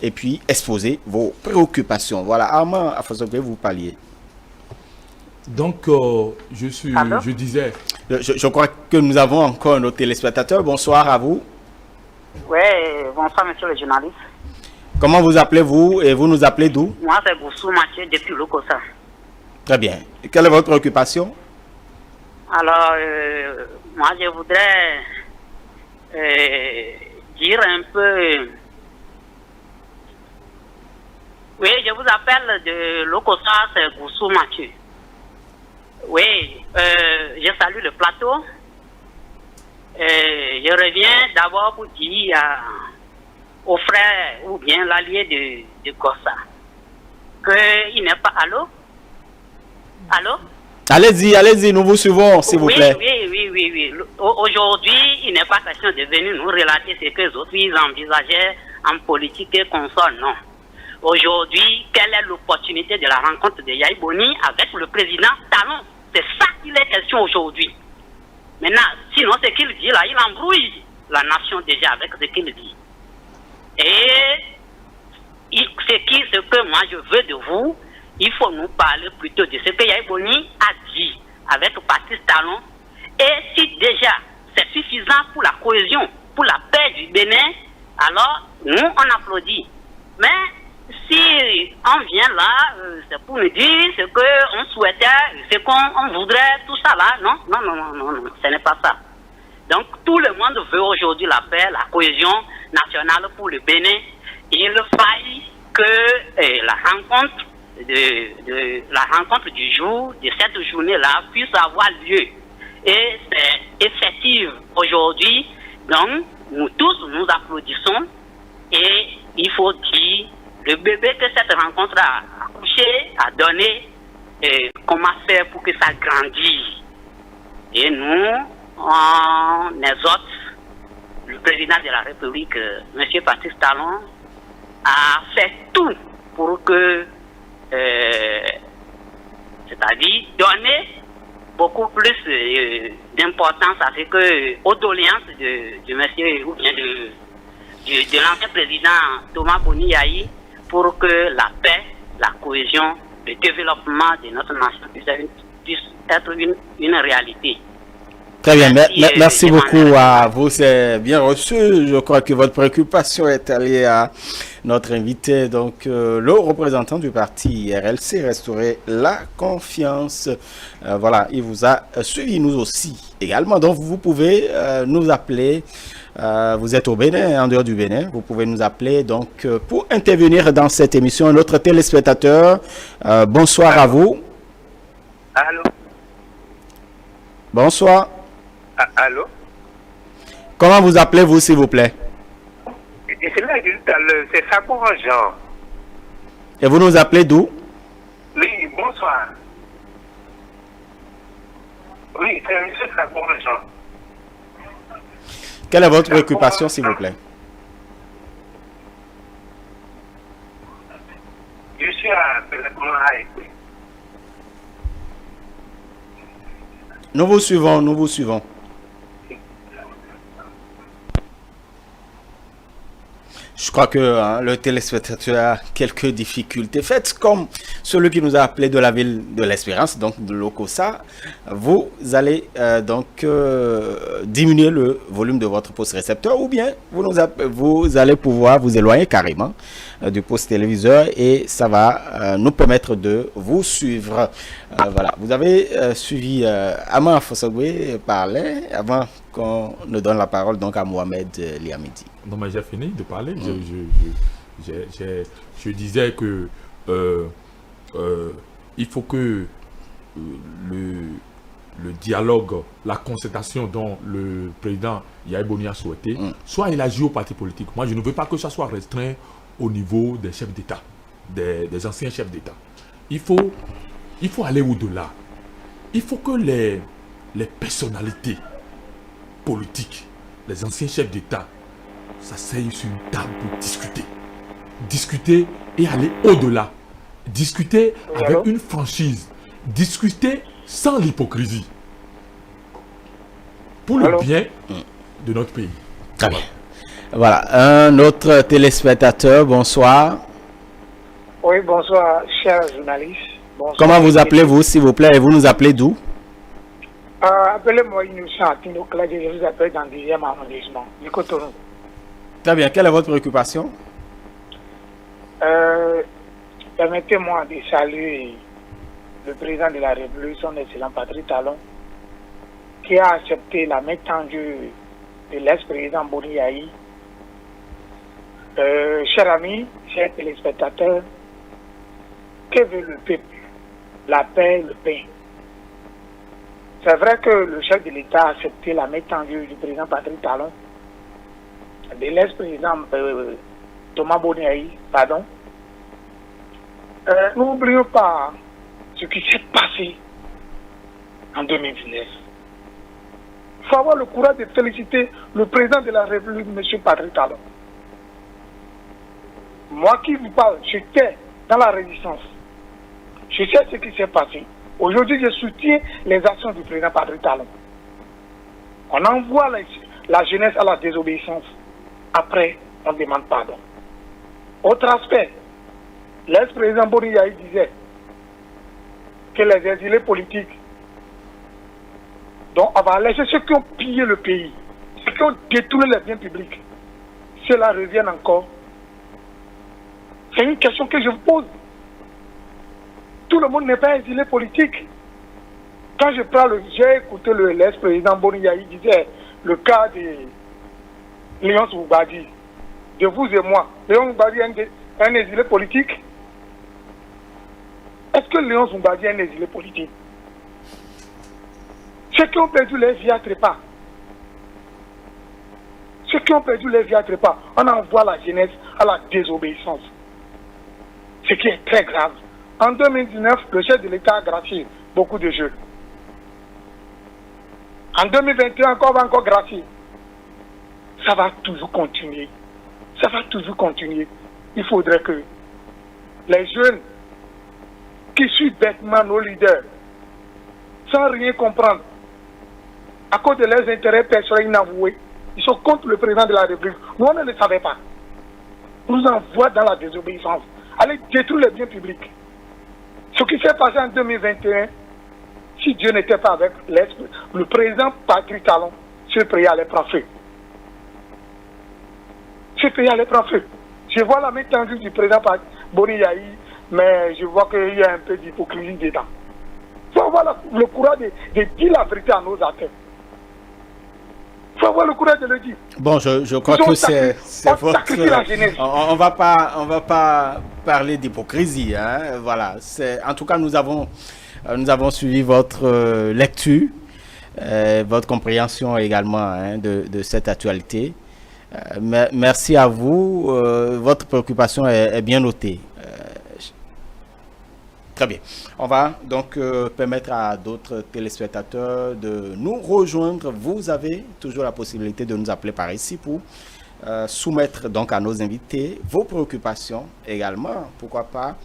et puis exposer vos préoccupations. Voilà, Armand, à force que vous parliez. Donc, je disais... Je crois que nous avons encore nos téléspectateurs. Bonsoir à vous. Oui, bonsoir, monsieur le journaliste. Comment vous appelez-vous et vous nous appelez d'où? Moi, c'est Goussou Mathieu depuis Lokossa. Très bien. Quelle est votre préoccupation? Alors, moi, je voudrais dire un peu... Oui, je vous appelle de Lokossa, c'est Goussou Mathieu. Oui, je salue le plateau. Je reviens d'abord pour dire au frère ou bien l'allié de Gossa qu'il n'est pas... Allô? Allô? Allez-y, nous vous suivons, s'il vous plaît. Oui. Aujourd'hui, il n'est pas question de venir nous relater ce que les autres ils envisageaient en politique et consort, non. Aujourd'hui, quelle est l'opportunité de la rencontre de Yahi Boni avec le président Talon? C'est ça qu'il est question aujourd'hui. Maintenant, sinon, ce qu'il dit là, il embrouille la nation déjà avec ce qu'il dit. Et ce que moi je veux de vous, il faut nous parler plutôt de ce que Yahi Boni a dit avec Patrice Talon. Et si déjà c'est suffisant pour la cohésion, pour la paix du Bénin, alors nous on applaudit. Mais si on vient là, c'est pour nous dire ce qu'on souhaitait, ce qu'on voudrait, tout ça là, non, ce n'est pas ça. Donc tout le monde veut aujourd'hui la paix, la cohésion nationale pour le Bénin. Il faille que la rencontre du jour, de cette journée-là, puisse avoir lieu. Et c'est effectif aujourd'hui. Donc nous tous, nous applaudissons. Et il faut dire le bébé que cette rencontre a accouché, a donné, comment faire pour que ça grandisse. Et nous, on exhorte le président de la République, M. Patrice Talon, a fait tout pour que, c'est-à-dire donner beaucoup plus d'importance à ce que, aux doléances de monsieur, ou bien de l'ancien président Thomas Boni Yahi, pour que la paix, la cohésion, le développement de notre nation puisse être une réalité. Très bien, merci beaucoup à vous, c'est bien reçu. Je crois que votre préoccupation est alliée à notre invité, donc le représentant du parti RLC, Restaurer la confiance. Voilà, il vous a suivi, nous aussi également. Donc vous pouvez nous appeler. Vous êtes au Bénin, en dehors du Bénin, vous pouvez nous appeler donc pour intervenir dans cette émission. Notre téléspectateur, bonsoir à vous. Allô? Bonsoir. Allô? Comment vous appelez-vous, s'il vous plaît? C'est Sabo Jean. Et vous nous appelez d'où? Oui, bonsoir. Oui, c'est M. Sabo Jean. Quelle est votre préoccupation, s'il vous plaît? Je suis à Belakona. Nous vous suivons. Je crois que le téléspectateur a quelques difficultés. Faites comme celui qui nous a appelé de la ville de l'Espérance, donc de Lokossa. Vous allez donc diminuer le volume de votre poste récepteur, ou bien vous allez pouvoir vous éloigner carrément du poste téléviseur et ça va nous permettre de vous suivre. Voilà, vous avez suivi Ama Fossogwe parler avant qu'on ne donne la parole donc à Mohamed Liamidi. Non, mais j'ai fini de parler. Je disais que il faut que le dialogue, la concertation dont le président Yahi Boni a souhaité, soit élargi aux partis politiques. Moi, je ne veux pas que ça soit restreint au niveau des chefs d'État, des anciens chefs d'État. Il faut aller au-delà. Il faut que les personnalités politiques les anciens chefs d'État s'asseyent sur une table pour discuter. Discuter et aller au-delà. Discuter avec une franchise. Discuter sans l'hypocrisie. Pour le bien de notre pays. Très bien. Voilà, un autre téléspectateur, bonsoir. Oui, bonsoir, chers journalistes. Bonsoir. Comment vous appelez-vous, s'il vous plaît, et vous nous appelez d'où? Appelez-moi Innocent Atino Claude, je vous appelle dans le 10e arrondissement, du Cotonou. Très bien, quelle est votre préoccupation? Permettez-moi de saluer le président de la République, son excellent Patrice Talon, qui a accepté la main tendue de l'ex-président Boni Yayi. Chers amis, chers téléspectateurs, que veut le peuple? La paix, le pain. C'est vrai que le chef de l'État a accepté la main tendue du président Patrice Talon, de l'ex-président Thomas Boni Yayi, pardon. N'oublions pas ce qui s'est passé en 2019. Il faut avoir le courage de féliciter le président de la République, M. Patrice Talon. Moi qui vous parle, j'étais dans la résistance. Je sais ce qui s'est passé. Aujourd'hui, je soutiens les actions du président Patrice Talon. On envoie la jeunesse à la désobéissance. Après, on demande pardon. Autre aspect, l'ex-président Boni Yayi disait que les exilés politiques, donc on va laisser ceux qui ont pillé le pays, ceux qui ont détourné les biens publics, ceux-là reviennent encore. C'est une question que je vous pose. Tout le monde n'est pas exilé politique. Quand je parle, j'ai écouté l'ex-président Boni Yayi disait le cas de Léon Boubadi, de vous et moi. Léon Boubadi est un exilé politique. Est-ce que Léon Boubadi est un exilé politique? Ceux qui ont perdu les vies à trépas. Ceux qui ont perdu les vies à trépas, on envoie la jeunesse à la désobéissance. Ce qui est très grave. En 2019, le chef de l'État a gracié beaucoup de jeunes. En 2021, on va encore gracier. Ça va toujours continuer. Ça va toujours continuer. Il faudrait que les jeunes qui suivent bêtement nos leaders, sans rien comprendre, à cause de leurs intérêts personnels inavoués, ils sont contre le président de la République. Nous, on ne le savait pas. On nous envoie dans la désobéissance. Allez détruire les biens publics. Ce qui s'est passé en 2021, si Dieu n'était pas avec le président Patrice Talon, ce pays allait prendre feu. Ce pays allait prendre feu. Je vois la main tendue du président Boni Yayi, mais je vois qu'il y a un peu d'hypocrisie dedans. Il faut avoir le courage de dire la vérité à nos acteurs. Il faut avoir le courage de le dire. Bon, je crois que c'est votre... On va pas parler d'hypocrisie. Hein? Voilà. En tout cas, nous avons suivi votre lecture, votre compréhension également hein, de cette actualité. Merci à vous. Votre préoccupation est bien notée. Très bien. On va donc permettre à d'autres téléspectateurs de nous rejoindre. Vous avez toujours la possibilité de nous appeler par ici pour soumettre donc à nos invités vos préoccupations également. Pourquoi pas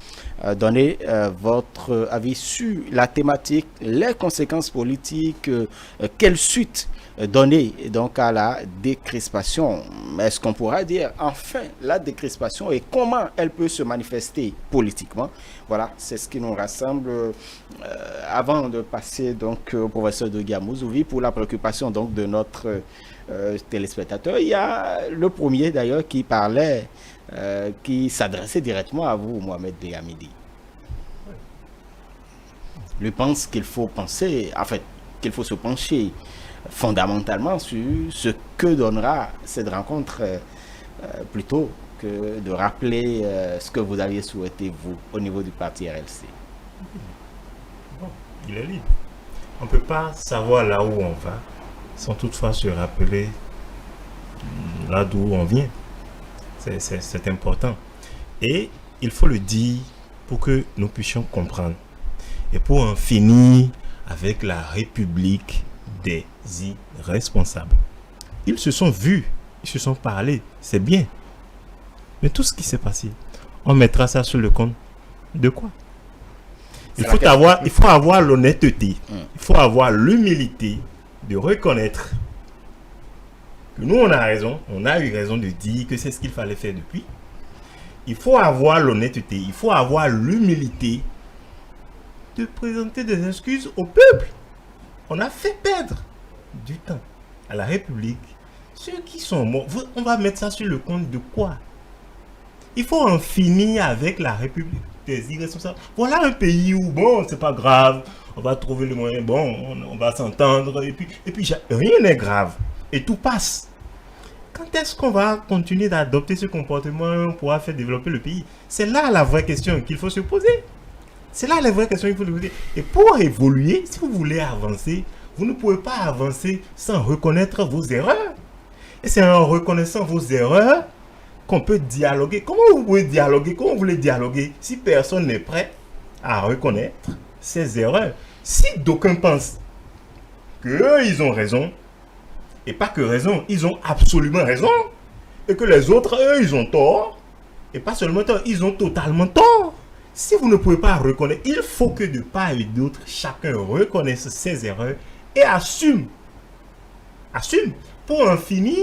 donner votre avis sur la thématique, les conséquences politiques, quelle suite donner donc à la décrispation. Est-ce qu'on pourra dire enfin la décrispation et comment elle peut se manifester politiquement? Voilà, c'est ce qui nous rassemble avant de passer donc au professeur de Gamouzoui pour la préoccupation donc de notre téléspectateur. Il y a le premier d'ailleurs qui parlait, qui s'adressait directement à vous, Mohamed Behamidi. Lui pense qu'il faut penser, en fait, qu'il faut se pencher fondamentalement sur ce que donnera cette rencontre plutôt que de rappeler ce que vous aviez souhaité vous au niveau du parti RLC. Bon, il est libre. On ne peut pas savoir là où on va sans toutefois se rappeler là d'où on vient. C'est important. Et il faut le dire pour que nous puissions comprendre. Et pour en finir avec la République des irresponsables. Ils se sont vus, ils se sont parlé, c'est bien. Mais tout ce qui s'est passé, on mettra ça sur le compte de quoi? Il faut avoir l'honnêteté, il faut avoir l'humilité de reconnaître que nous on a raison, on a eu raison de dire que c'est ce qu'il fallait faire depuis. Il faut avoir l'honnêteté, il faut avoir l'humilité de présenter des excuses au peuple. On a fait perdre du temps à la République. Ceux qui sont morts, on va mettre ça sur le compte de quoi? Il faut en finir avec la République des irresponsables. Voilà un pays où, bon, c'est pas grave, on va trouver le moyen, bon, on va s'entendre, et puis rien n'est grave, et tout passe. Quand est-ce qu'on va continuer d'adopter ce comportement pour faire développer le pays? C'est là la vraie question qu'il faut se poser. C'est là la vraie question qu'il faut se poser. Et pour évoluer, si vous voulez avancer, vous ne pouvez pas avancer sans reconnaître vos erreurs. Et c'est en reconnaissant vos erreurs qu'on peut dialoguer. Comment vous pouvez dialoguer? Comment vous voulez dialoguer si personne n'est prêt à reconnaître ses erreurs? Si d'aucuns pensent qu'eux, ils ont raison, et pas que raison, ils ont absolument raison, et que les autres, eux, ils ont tort, et pas seulement tort, ils ont totalement tort. Si vous ne pouvez pas reconnaître, il faut que de part et d'autre, chacun reconnaisse ses erreurs et assume. Assume pour en finir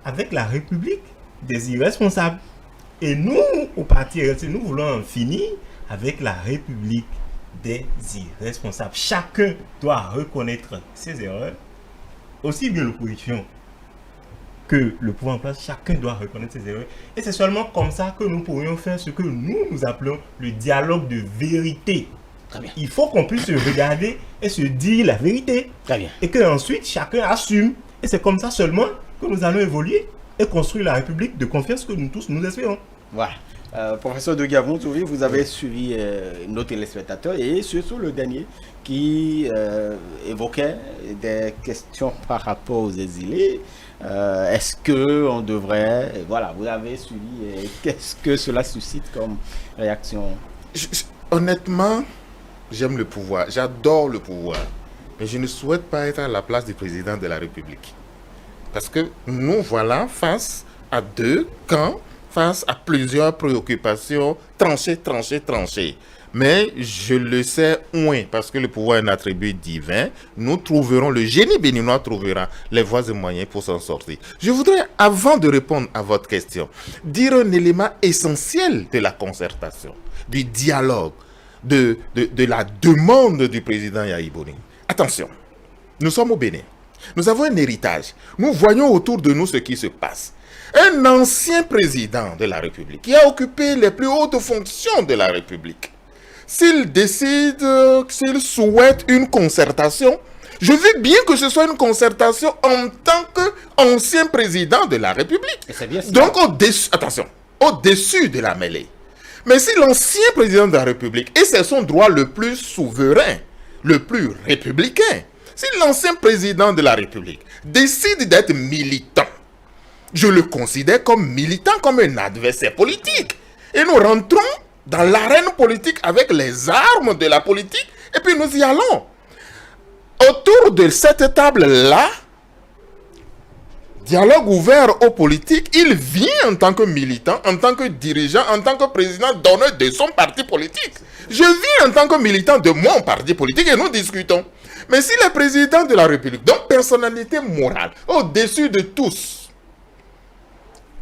avec la République des irresponsables. Et nous, au parti RLC, nous voulons en finir avec la République des irresponsables. Chacun doit reconnaître ses erreurs, aussi bien l'opposition que le pouvoir en place, chacun doit reconnaître ses erreurs. Et c'est seulement comme ça que nous pourrions faire ce que nous appelons le dialogue de vérité. Très bien. Il faut qu'on puisse se regarder et se dire la vérité. Très bien. Et qu'ensuite, chacun assume. Et c'est comme ça seulement que nous allons évoluer et construire la République de confiance que nous tous nous espérons. Voilà. Professeur de Gavon, vous avez suivi nos téléspectateurs et surtout le dernier qui évoquait des questions par rapport aux exilés. Est-ce qu'on devrait... Voilà, vous avez suivi. Qu'est-ce que cela suscite comme réaction? Honnêtement, j'aime le pouvoir. J'adore le pouvoir. Mais je ne souhaite pas être à la place du président de la République. Parce que nous voilà face à deux camps, face à plusieurs préoccupations tranchées. Mais je le sais moins, parce que le pouvoir est un attribut divin. Nous trouverons, le génie béninois trouvera les voies et moyens pour s'en sortir. Je voudrais, avant de répondre à votre question, dire un élément essentiel de la concertation, du dialogue, de la demande du président Yahya Boni. Attention, nous sommes au Bénin. Nous avons un héritage. Nous voyons autour de nous ce qui se passe. Un ancien président de la République qui a occupé les plus hautes fonctions de la République, s'il décide, s'il souhaite une concertation, je veux bien que ce soit une concertation en tant qu'ancien président de la République. Donc au-dessus de la mêlée. Mais si l'ancien président de la République, et c'est son droit le plus souverain, le plus républicain, si l'ancien président de la République décide d'être militant, je le considère comme militant, comme un adversaire politique. Et nous rentrons dans l'arène politique avec les armes de la politique, et puis nous y allons. Autour de cette table-là, dialogue ouvert aux politiques, il vient en tant que militant, en tant que dirigeant, en tant que président d'honneur de son parti politique. Je viens en tant que militant de mon parti politique et nous discutons. Mais si le président de la République, donc personnalité morale, au-dessus de tous,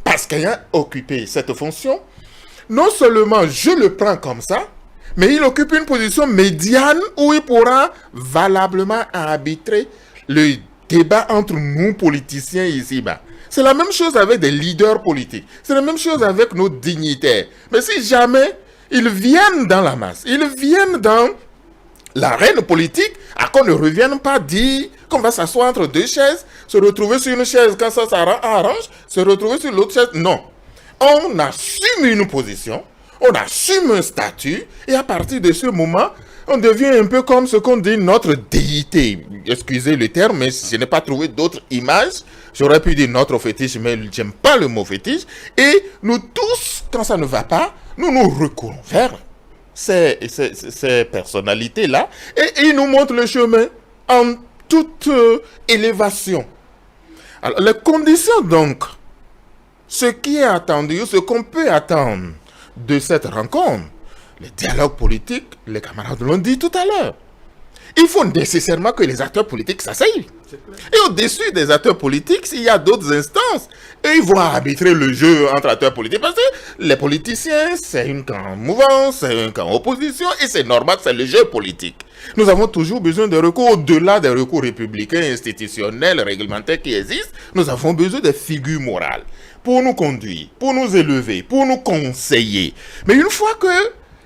parce qu'il a occupé cette fonction, non seulement je le prends comme ça, mais il occupe une position médiane où il pourra valablement arbitrer le débat entre nous politiciens ici-bas. C'est la même chose avec des leaders politiques. C'est la même chose avec nos dignitaires. Mais si jamais ils viennent dans la masse, ils viennent dans l'arène politique, à qu'on ne revienne pas dire qu'on va s'asseoir entre deux chaises, se retrouver sur une chaise quand ça arrange, se retrouver sur l'autre chaise. Non. On assume une position, on assume un statut, et à partir de ce moment, on devient un peu comme ce qu'on dit notre déité. Excusez le terme, mais je n'ai pas trouvé d'autres images. J'aurais pu dire notre fétiche, mais j'aime pas le mot fétiche. Et nous tous, quand ça ne va pas, nous nous recourons vers ces personnalités-là, et ils nous montrent le chemin en toute élévation. Alors, les conditions donc, ce qui est attendu, ce qu'on peut attendre de cette rencontre, le dialogue politique, les camarades l'ont dit tout à l'heure. Il faut nécessairement que les acteurs politiques s'asseyent. Et au-dessus des acteurs politiques, s'il y a d'autres instances, et ils vont arbitrer le jeu entre acteurs politiques. Parce que les politiciens, c'est une camp mouvance, c'est un camp opposition, et c'est normal, c'est le jeu politique. Nous avons toujours besoin de recours au-delà des recours républicains, institutionnels, réglementaires qui existent. Nous avons besoin de figures morales pour nous conduire, pour nous élever, pour nous conseiller. Mais une fois que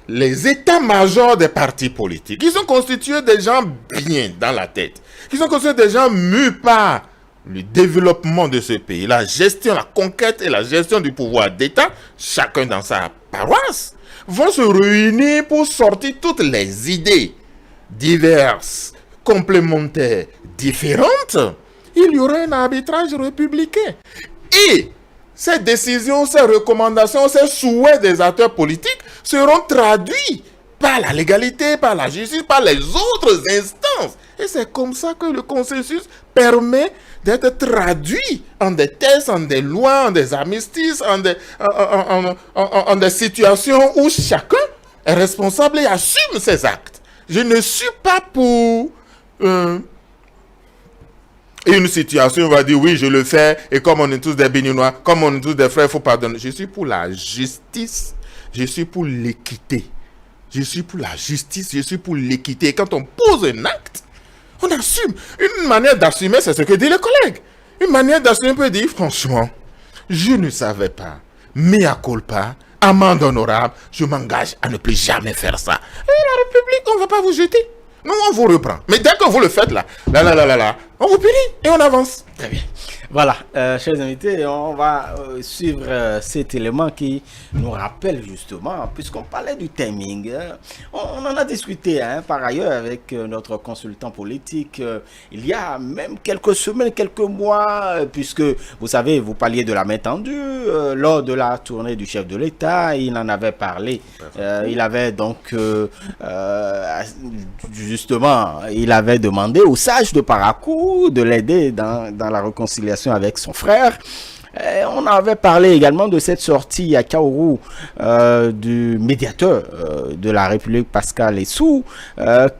les états-majors des partis politiques, qui sont constitués des gens bien dans la tête, qui sont constitués des gens mus par le développement de ce pays, la gestion, la conquête et la gestion du pouvoir d'État, chacun dans sa paroisse, vont se réunir pour sortir toutes les idées diverses, complémentaires, différentes. Il y aura un arbitrage républicain. Et ces décisions, ces recommandations, ces souhaits des acteurs politiques seront traduits par la légalité, par la justice, par les autres instances. Et c'est comme ça que le consensus permet d'être traduit en des tests, en des lois, en des armistices, en des situations où chacun est responsable et assume ses actes. Je ne suis pas pour une situation, on va dire oui, je le fais, et comme on est tous des Béninois, comme on est tous des frères, il faut pardonner. Je suis pour la justice, je suis pour l'équité. Je suis pour la justice, je suis pour l'équité. Et quand on pose un acte, on assume. Une manière d'assumer, c'est ce que disent les collègues. Une manière d'assumer peut dire, franchement, je ne savais pas, mea culpa, amende honorable, je m'engage à ne plus jamais faire ça. Et la République, on ne va pas vous jeter. Nous, on vous reprend. Mais dès que vous le faites là, on vous punit et on avance. Très bien. Voilà, chers invités, on va suivre cet élément qui nous rappelle justement, puisqu'on parlait du timing, on en a discuté par ailleurs avec notre consultant politique il y a même quelques semaines, quelques mois, puisque vous savez, vous parliez de la main tendue lors de la tournée du chef de l'État, il en avait parlé, il avait donc justement, il avait demandé aux sages de Parakou de l'aider dans la réconciliation avec son frère. On avait parlé également de cette sortie à Kaourou du médiateur de la République, Pascal Essou,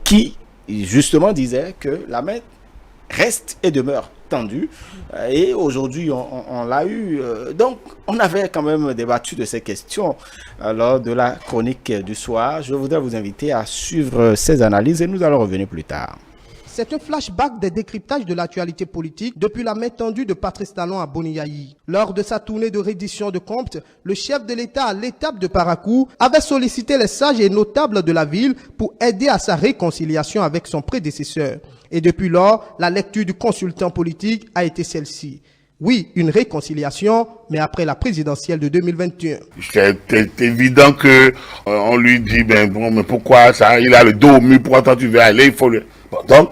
qui justement disait que la main reste et demeure tendue. Et aujourd'hui, on l'a eu. Donc, on avait quand même débattu de ces questions lors de la chronique du soir. Je voudrais vous inviter à suivre ces analyses et nous allons revenir plus tard. C'est un flashback des décryptages de l'actualité politique depuis la main tendue de Patrice Talon à Boniaï. Lors de sa tournée de reddition de comptes, le chef de l'État à l'étape de Parakou avait sollicité les sages et notables de la ville pour aider à sa réconciliation avec son prédécesseur. Et depuis lors, la lecture du consultant politique a été celle-ci. Oui, une réconciliation, mais après la présidentielle de 2021. C'est évident que on lui dit, ben bon, mais pourquoi ça, il a le dos au mur, pourquoi toi tu veux aller, il faut le... Bon, donc,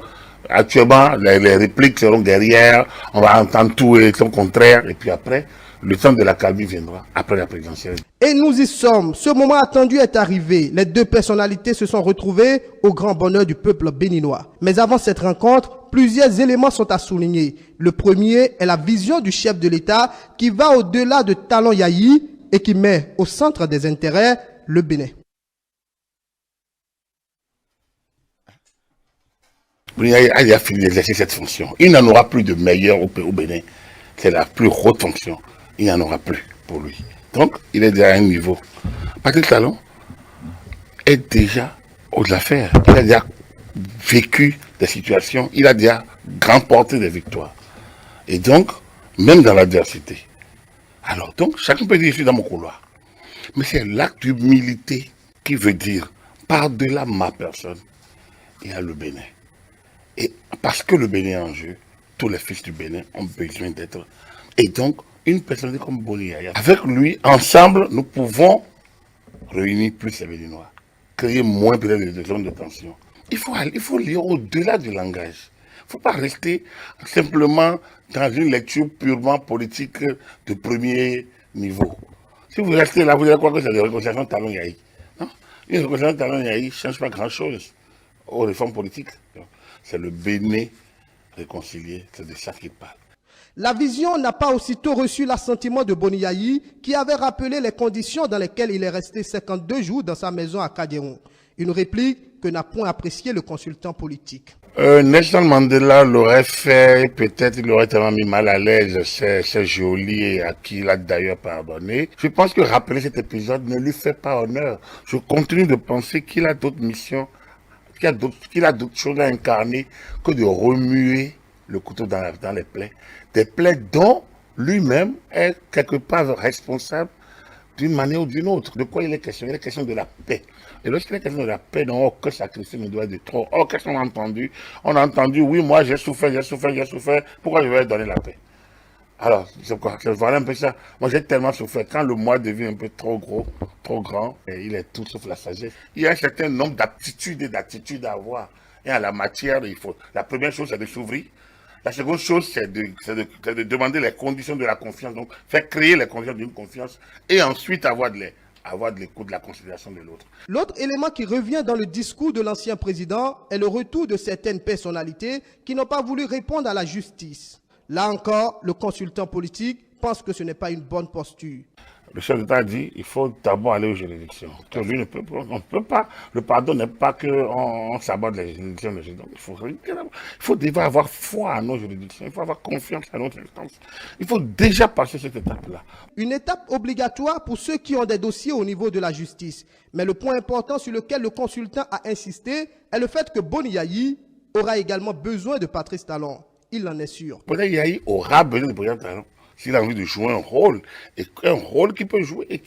actuellement, les répliques seront derrière, on va entendre tout et son contraire, et puis après, le temps de la calmie viendra, après la présidentielle. Et nous y sommes. Ce moment attendu est arrivé. Les deux personnalités se sont retrouvées au grand bonheur du peuple béninois. Mais avant cette rencontre, plusieurs éléments sont à souligner. Le premier est la vision du chef de l'État qui va au-delà de Talon Yayi et qui met au centre des intérêts le Bénin. Il a fini d'exercer cette fonction. Il n'en aura plus de meilleur au Bénin. C'est la plus haute fonction. Il n'y en aura plus pour lui. Donc, il est déjà à un niveau. Patrice Talon est déjà aux affaires. Il a déjà vécu des situations. Il a déjà remporté des victoires. Et donc, même dans l'adversité. Alors, donc, chacun peut dire, je suis dans mon couloir. Mais c'est l'acte d'humilité qui veut dire, par-delà ma personne, il y a le Bénin. Et parce que le Bénin est en jeu, tous les fils du Bénin ont besoin d'être. Et donc, une personne comme Boniaï, avec lui, ensemble, nous pouvons réunir plus les Béninois, créer moins peut-être de zones de tension. Il faut lire au-delà du langage. Il ne faut pas rester simplement dans une lecture purement politique de premier niveau. Si vous restez là, vous allez croire que c'est des réconciliations Talon Yayi. Non, une réconciliation Talon Yayi ne change pas grand-chose aux réformes politiques. C'est le Bénin réconcilié, c'est de ça qu'il parle. La vision n'a pas aussitôt reçu l'assentiment de Boni Yayi, qui avait rappelé les conditions dans lesquelles il est resté 52 jours dans sa maison à Kadéron. Une réplique que n'a point apprécié le consultant politique. Nelson Mandela l'aurait fait, peut-être il aurait tellement mis mal à l'aise, c'est joli, à qui il a d'ailleurs pardonné. Je pense que rappeler cet épisode ne lui fait pas honneur. Je continue de penser qu'il a d'autres missions, qu'il a d'autres choses à incarner que de remuer le couteau dans les plaies. Des plaies dont lui-même est quelque part responsable d'une manière ou d'une autre. De quoi il est question? Il est question de la paix. Et lorsqu'il est question de la paix, non, que sacrifier ne doit être trop. Oh, qu'est-ce qu'on a entendu? On a entendu, oui, moi j'ai souffert, pourquoi je vais donner la paix? Alors, c'est quoi? Voilà un peu ça. Moi j'ai tellement souffert. Quand le moi devient un peu trop gros, trop grand, et il est tout sauf la sagesse. Il y a un certain nombre d'aptitudes et d'attitudes à avoir. Et en la matière, la première chose, c'est de s'ouvrir. La seconde chose, c'est de demander les conditions de la confiance, donc faire créer les conditions d'une confiance, et ensuite avoir de l'écoute, de la considération de l'autre. L'autre élément qui revient dans le discours de l'ancien président est le retour de certaines personnalités qui n'ont pas voulu répondre à la justice. Là encore, le consultant politique pense que ce n'est pas une bonne posture. Le chef d'État dit qu'il faut d'abord aller aux juridictions. Que lui ne peut pas. Le pardon n'est pas qu'on s'aborde les juridictions. Il faut déjà avoir foi à nos juridictions. Il faut avoir confiance à notre instance. Il faut déjà passer cette étape-là. Une étape obligatoire pour ceux qui ont des dossiers au niveau de la justice. Mais le point important sur lequel le consultant a insisté est le fait que Boni Yayi aura également besoin de Patrice Talon. Il en est sûr. Boni Yayi aura besoin de Patrice Talon. S'il a envie de jouer un rôle, et un rôle qu'il peut jouer, et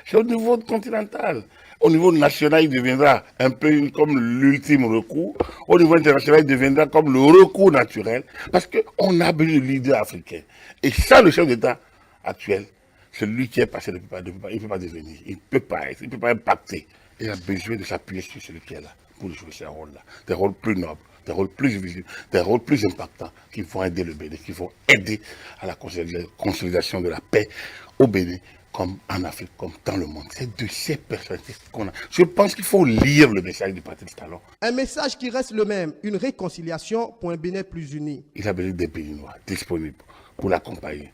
c'est au niveau continental. Au niveau national, il deviendra un peu comme l'ultime recours. Au niveau international, il deviendra comme le recours naturel, parce qu'on a besoin de leaders africains. Et ça, le chef d'État actuel, celui qui est passé, il ne peut pas devenir, il ne peut pas impacter. Il a besoin de s'appuyer sur celui qui est là, pour jouer ces rôles-là, des rôles plus nobles, des rôles plus visibles, des rôles plus impactants qui vont aider le Bénin, qui vont aider à la consolidation de la paix au Bénin, comme en Afrique, comme dans le monde. C'est de ces personnalités qu'on a. Je pense qu'il faut lire le message du Patrice Talon. Un message qui reste le même, une réconciliation pour un Bénin plus uni. Il a besoin des Béninois disponibles pour l'accompagner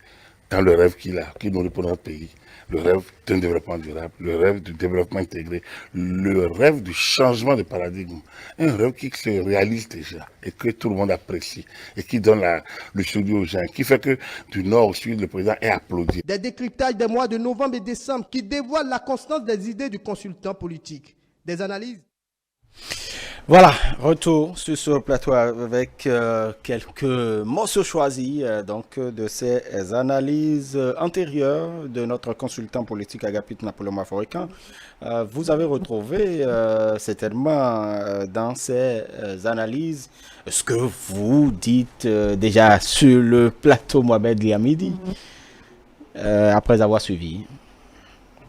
dans le rêve qu'il nourrit pour notre pays. Le rêve d'un développement durable, le rêve du développement intégré, le rêve du changement de paradigme. Un rêve qui se réalise déjà et que tout le monde apprécie et qui donne le sourire aux gens, qui fait que du nord au sud, le président est applaudi. Des décryptages des mois de novembre et décembre qui dévoilent la constance des idées du consultant politique. Des analyses. Voilà, retour sur ce plateau avec quelques morceaux choisis de ces analyses antérieures de notre consultant politique Agapit Napoléon Maforékan. Vous avez retrouvé certainement dans ces analyses ce que vous dites déjà sur le plateau Mohamed Liamidi après avoir suivi.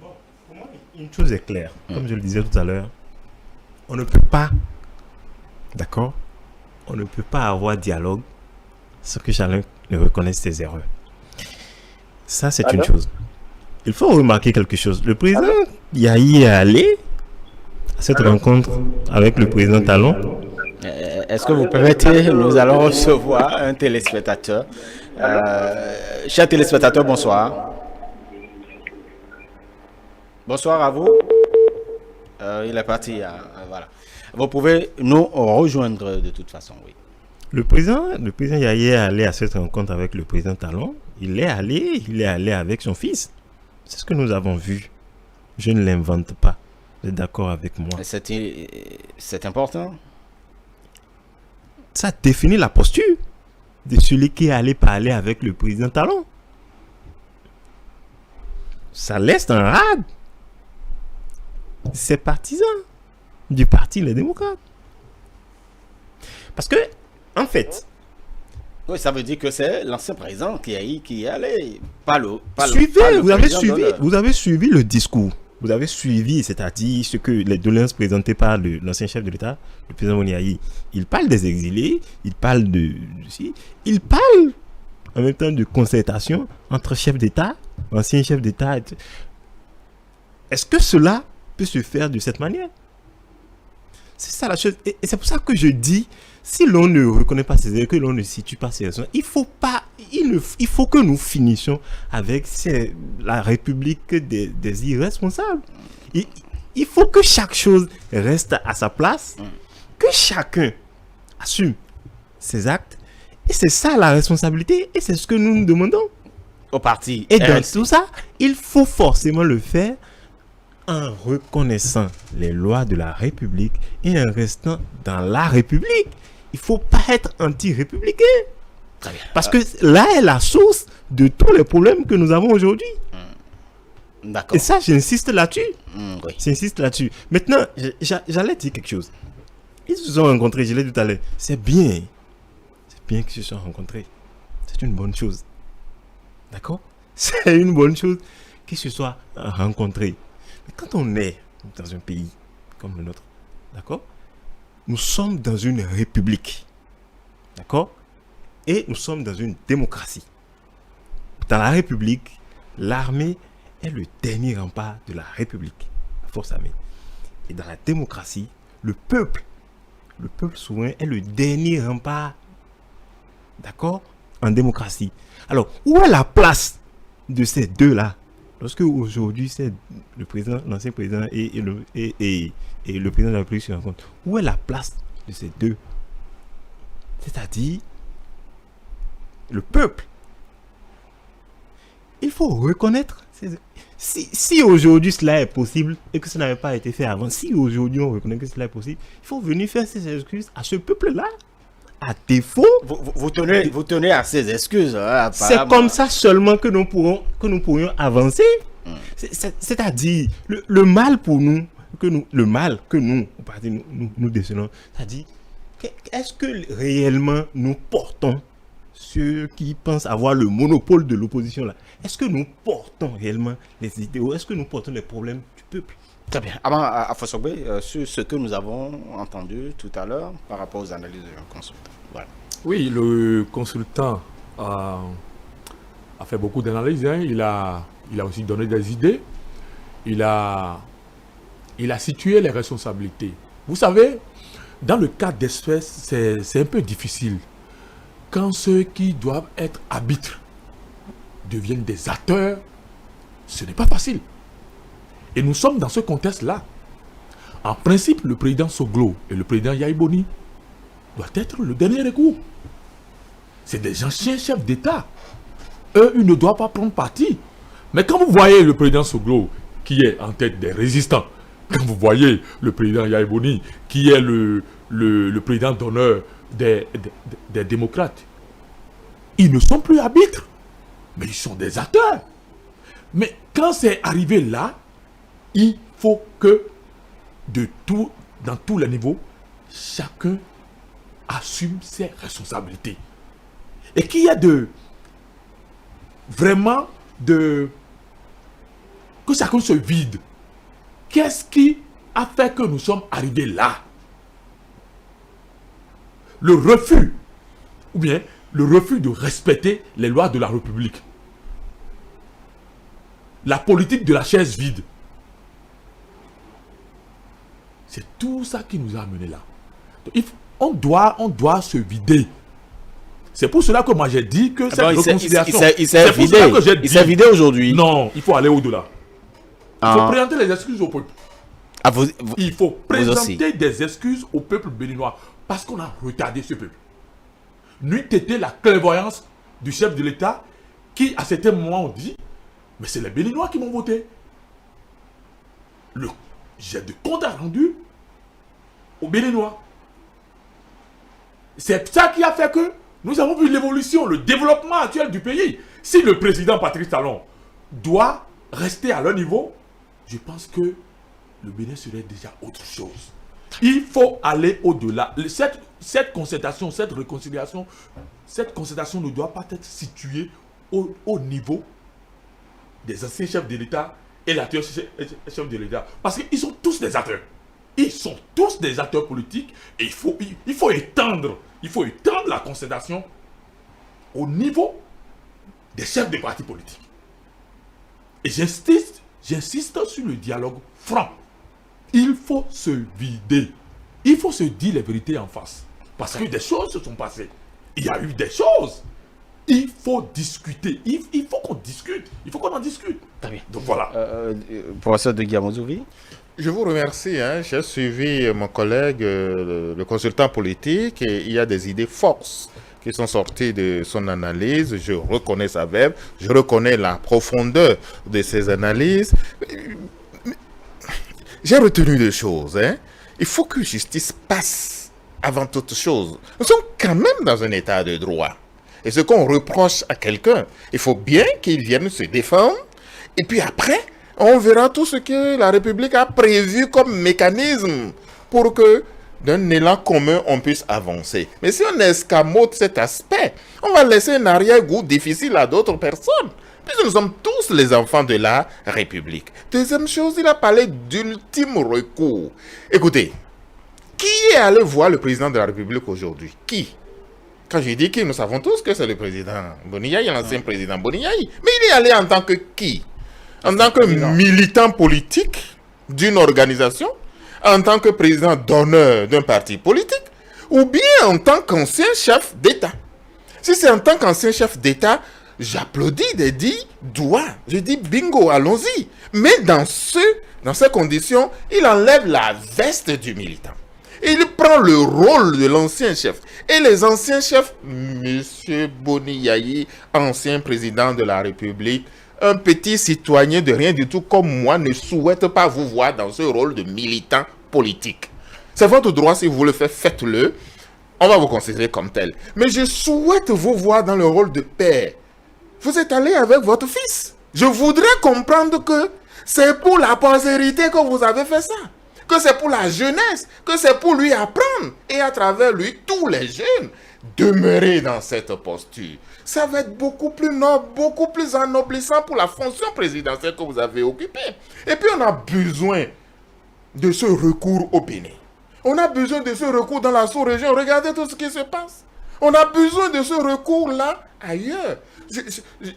Bon, pour moi, une chose est claire, comme je le disais tout à l'heure, on ne peut pas. D'accord? On ne peut pas avoir dialogue sans que chacun ne reconnaisse ses erreurs. Ça, c'est une chose. Il faut remarquer quelque chose. Le président Yayi est allé à cette rencontre avec le président Talon. Est-ce que vous permettez, nous allons recevoir un téléspectateur. Chers téléspectateurs, bonsoir. Bonsoir à vous. Il est parti. Voilà. Vous pouvez nous rejoindre de toute façon, oui. Le président Yayi est allé à cette rencontre avec le président Talon. Il est allé avec son fils. C'est ce que nous avons vu. Je ne l'invente pas. Vous êtes d'accord avec moi? C'est important. Ça définit la posture de celui qui est allé parler avec le président Talon. Ça laisse un rade. C'est partisan du parti Les Démocrates. Parce que, en fait... Oui, ça veut dire que c'est l'ancien président qui est allé. Vous avez suivi le discours. Vous avez suivi, c'est-à-dire ce que les doléances présentées par l'ancien chef de l'État, le président Boni Yayi. Il parle des exilés, il parle il parle en même temps de concertation entre chefs d'État, anciens chefs d'État. Est-ce que cela peut se faire de cette manière? C'est ça la chose. Et c'est pour ça que je dis, si l'on ne reconnaît pas ses erreurs, que l'on ne situe pas ses raisons, il il faut que nous finissions avec la République des irresponsables. Il faut que chaque chose reste à sa place, que chacun assume ses actes. Et c'est ça la responsabilité. Et c'est ce que nous nous demandons au parti. Et dans tout ça, il faut forcément le faire en reconnaissant les lois de la République et en restant dans la République. Il ne faut pas être anti-républicain. Très bien. Parce que là est la source de tous les problèmes que nous avons aujourd'hui. D'accord. Et ça, j'insiste là-dessus. Oui. J'insiste là-dessus. Maintenant, j'allais dire quelque chose. Ils se sont rencontrés, je l'ai dit tout à l'heure. C'est bien. C'est bien qu'ils se sont rencontrés. C'est une bonne chose. D'accord? C'est une bonne chose qu'ils se soient rencontrés. Mais quand on est dans un pays comme le nôtre, d'accord? Nous sommes dans une république. D'accord? Et nous sommes dans une démocratie. Dans la république, l'armée est le dernier rempart de la république, la force armée. Et dans la démocratie, le peuple souverain est le dernier rempart. D'accord? En démocratie. Alors, où est la place de ces deux-là? Lorsque aujourd'hui, c'est le président, l'ancien président et le président de la République se rencontrent, où est la place de ces deux? C'est-à-dire, le peuple. Il faut reconnaître. Si aujourd'hui cela est possible et que ça n'avait pas été fait avant, si aujourd'hui on reconnaît que cela est possible, il faut venir faire ses excuses à ce peuple-là. À défaut, vous tenez à ces excuses. Hein, c'est comme ça seulement que nous pourrions avancer. C'est-à-dire le mal pour nous, le mal que nous décelons, c'est-à-dire est-ce que réellement nous portons ceux qui pensent avoir le monopole de l'opposition là? Est-ce que nous portons réellement les idéaux? Est-ce que nous portons les problèmes du peuple? Très bien. Afosogbe, sur ce que nous avons entendu tout à l'heure par rapport aux analyses du consultant. Voilà. Oui, le consultant a fait beaucoup d'analyses. Hein. Il a aussi donné des idées. Il a situé les responsabilités. Vous savez, dans le cas d'espèce, c'est un peu difficile. Quand ceux qui doivent être arbitres deviennent des acteurs, ce n'est pas facile. Et nous sommes dans ce contexte-là. En principe, le président Soglo et le président Yahya Boni doivent être le dernier recours. C'est des anciens chefs d'État. Eux, ils ne doivent pas prendre parti. Mais quand vous voyez le président Soglo, qui est en tête des résistants, quand vous voyez le président Yahya Boni, qui est le président d'honneur des démocrates, ils ne sont plus arbitres, mais ils sont des acteurs. Mais quand c'est arrivé là, il faut que dans tous les niveaux, chacun assume ses responsabilités. Et qu'il y ait que chacun se vide. Qu'est-ce qui a fait que nous sommes arrivés là? Le refus de respecter les lois de la République. La politique de la chaise vide. C'est tout ça qui nous a amenés là. Donc, on doit se vider. C'est pour cela que moi j'ai dit que cette réconciliation... Il s'est vidé aujourd'hui. Non, il faut aller au-delà. Il faut présenter les excuses au peuple. Il faut présenter des excuses au peuple béninois. Parce qu'on a retardé ce peuple. N'eût été la clairvoyance du chef de l'État qui, à certains moments, ont dit mais c'est les Béninois qui m'ont voté. J'ai de compte à rendu aux Béninois. C'est ça qui a fait que nous avons vu l'évolution, le développement actuel du pays. Si le président Patrice Talon doit rester à leur niveau, je pense que le Bénin serait déjà autre chose. Il faut aller au-delà. Cette concertation, cette réconciliation, cette concertation ne doit pas être située au niveau des anciens chefs de l'État et l'actuel chef de l'État. Parce qu'ils sont tous des acteurs. Ils sont tous des acteurs politiques et il faut étendre la concertation au niveau des chefs des partis politiques. Et j'insiste sur le dialogue franc. Il faut se vider. Il faut se dire les vérités en face. Parce que des choses se sont passées. Il y a eu des choses. Il faut discuter. Il faut qu'on discute. Il faut qu'on en discute. Très bien. Donc voilà. Professeur de Guiamozouvi. Je vous remercie. J'ai suivi mon collègue, le consultant politique, et il y a des idées fortes qui sont sorties de son analyse. Je reconnais sa verve, je reconnais la profondeur de ses analyses. J'ai retenu deux choses. Il faut que justice passe avant toute chose. Nous sommes quand même dans un état de droit. Et ce qu'on reproche à quelqu'un, il faut bien qu'il vienne se défendre. Et puis après, on verra tout ce que la République a prévu comme mécanisme pour que d'un élan commun, on puisse avancer. Mais si on escamote cet aspect, on va laisser un arrière-goût difficile à d'autres personnes. Puisque nous sommes tous les enfants de la République. Deuxième chose, il a parlé d'ultime recours. Écoutez, qui est allé voir le président de la République aujourd'hui? Qui? Quand je dis qui, nous savons tous que c'est le président Boniaï, l'ancien président Boniaï. Mais il est allé en tant que qui? En tant que militant politique d'une organisation? En tant que président d'honneur d'un parti politique? Ou bien en tant qu'ancien chef d'État? Si c'est en tant qu'ancien chef d'État, j'applaudis des dits doigts. Je dis bingo, allons-y. Mais dans ces conditions, il enlève la veste du militant. Il prend le rôle de l'ancien chef. Et les anciens chefs, M. Boniaï, ancien président de la République, un petit citoyen de rien du tout comme moi, ne souhaite pas vous voir dans ce rôle de militant politique. C'est votre droit, si vous le faites, faites-le. On va vous considérer comme tel. Mais je souhaite vous voir dans le rôle de père. Vous êtes allé avec votre fils. Je voudrais comprendre que c'est pour la postérité que vous avez fait ça. Que c'est pour la jeunesse, que c'est pour lui apprendre. Et à travers lui, tous les jeunes, demeurer dans cette posture. Ça va être beaucoup plus noble, beaucoup plus ennoblissant pour la fonction présidentielle que vous avez occupée. Et puis on a besoin de ce recours au Bénin. On a besoin de ce recours dans la sous-région. Regardez tout ce qui se passe. On a besoin de ce recours-là ailleurs.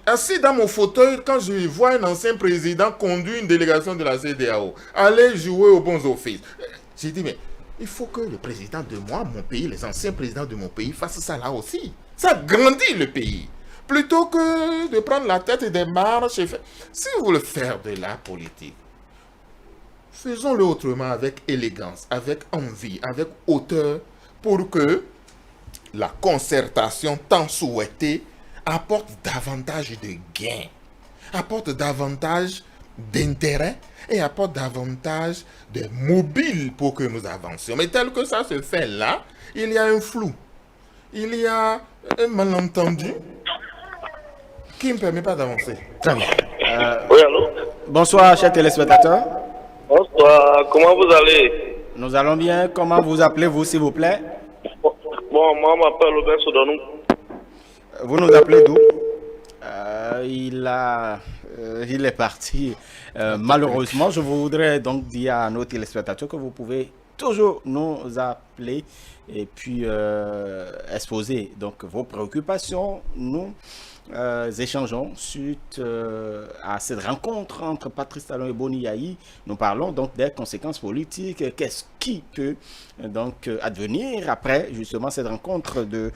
Assis dans mon fauteuil, quand je vois un ancien président conduire une délégation de la CEDEAO, aller jouer aux bons offices, j'ai dit, mais il faut que le président de mon pays, les anciens présidents de mon pays fassent ça là aussi. Ça grandit le pays. Plutôt que de prendre la tête des marches. Si vous voulez faire de la politique, faisons-le autrement, avec élégance, avec envie, avec hauteur, pour que la concertation tant souhaitée apporte davantage de gains, apporte davantage d'intérêt et apporte davantage de mobile pour que nous avancions. Mais tel que ça se fait là, il y a un flou, il y a un malentendu qui ne me permet pas d'avancer. Très bien. Oui, allô? Bonsoir, chers téléspectateurs. Bonsoir, comment vous allez? Nous allons bien. Comment vous appelez-vous, s'il vous plaît? Bon, moi, je m'appelle Robert Sodonou. Vous nous appelez d'où? Il est parti. Malheureusement, je voudrais donc dire à nos téléspectateurs que vous pouvez toujours nous appeler et puis exposer donc vos préoccupations. Nous échangeons suite à cette rencontre entre Patrice Talon et Boniaï. Nous parlons donc des conséquences politiques. Qu'est-ce qui peut donc advenir après justement cette rencontre de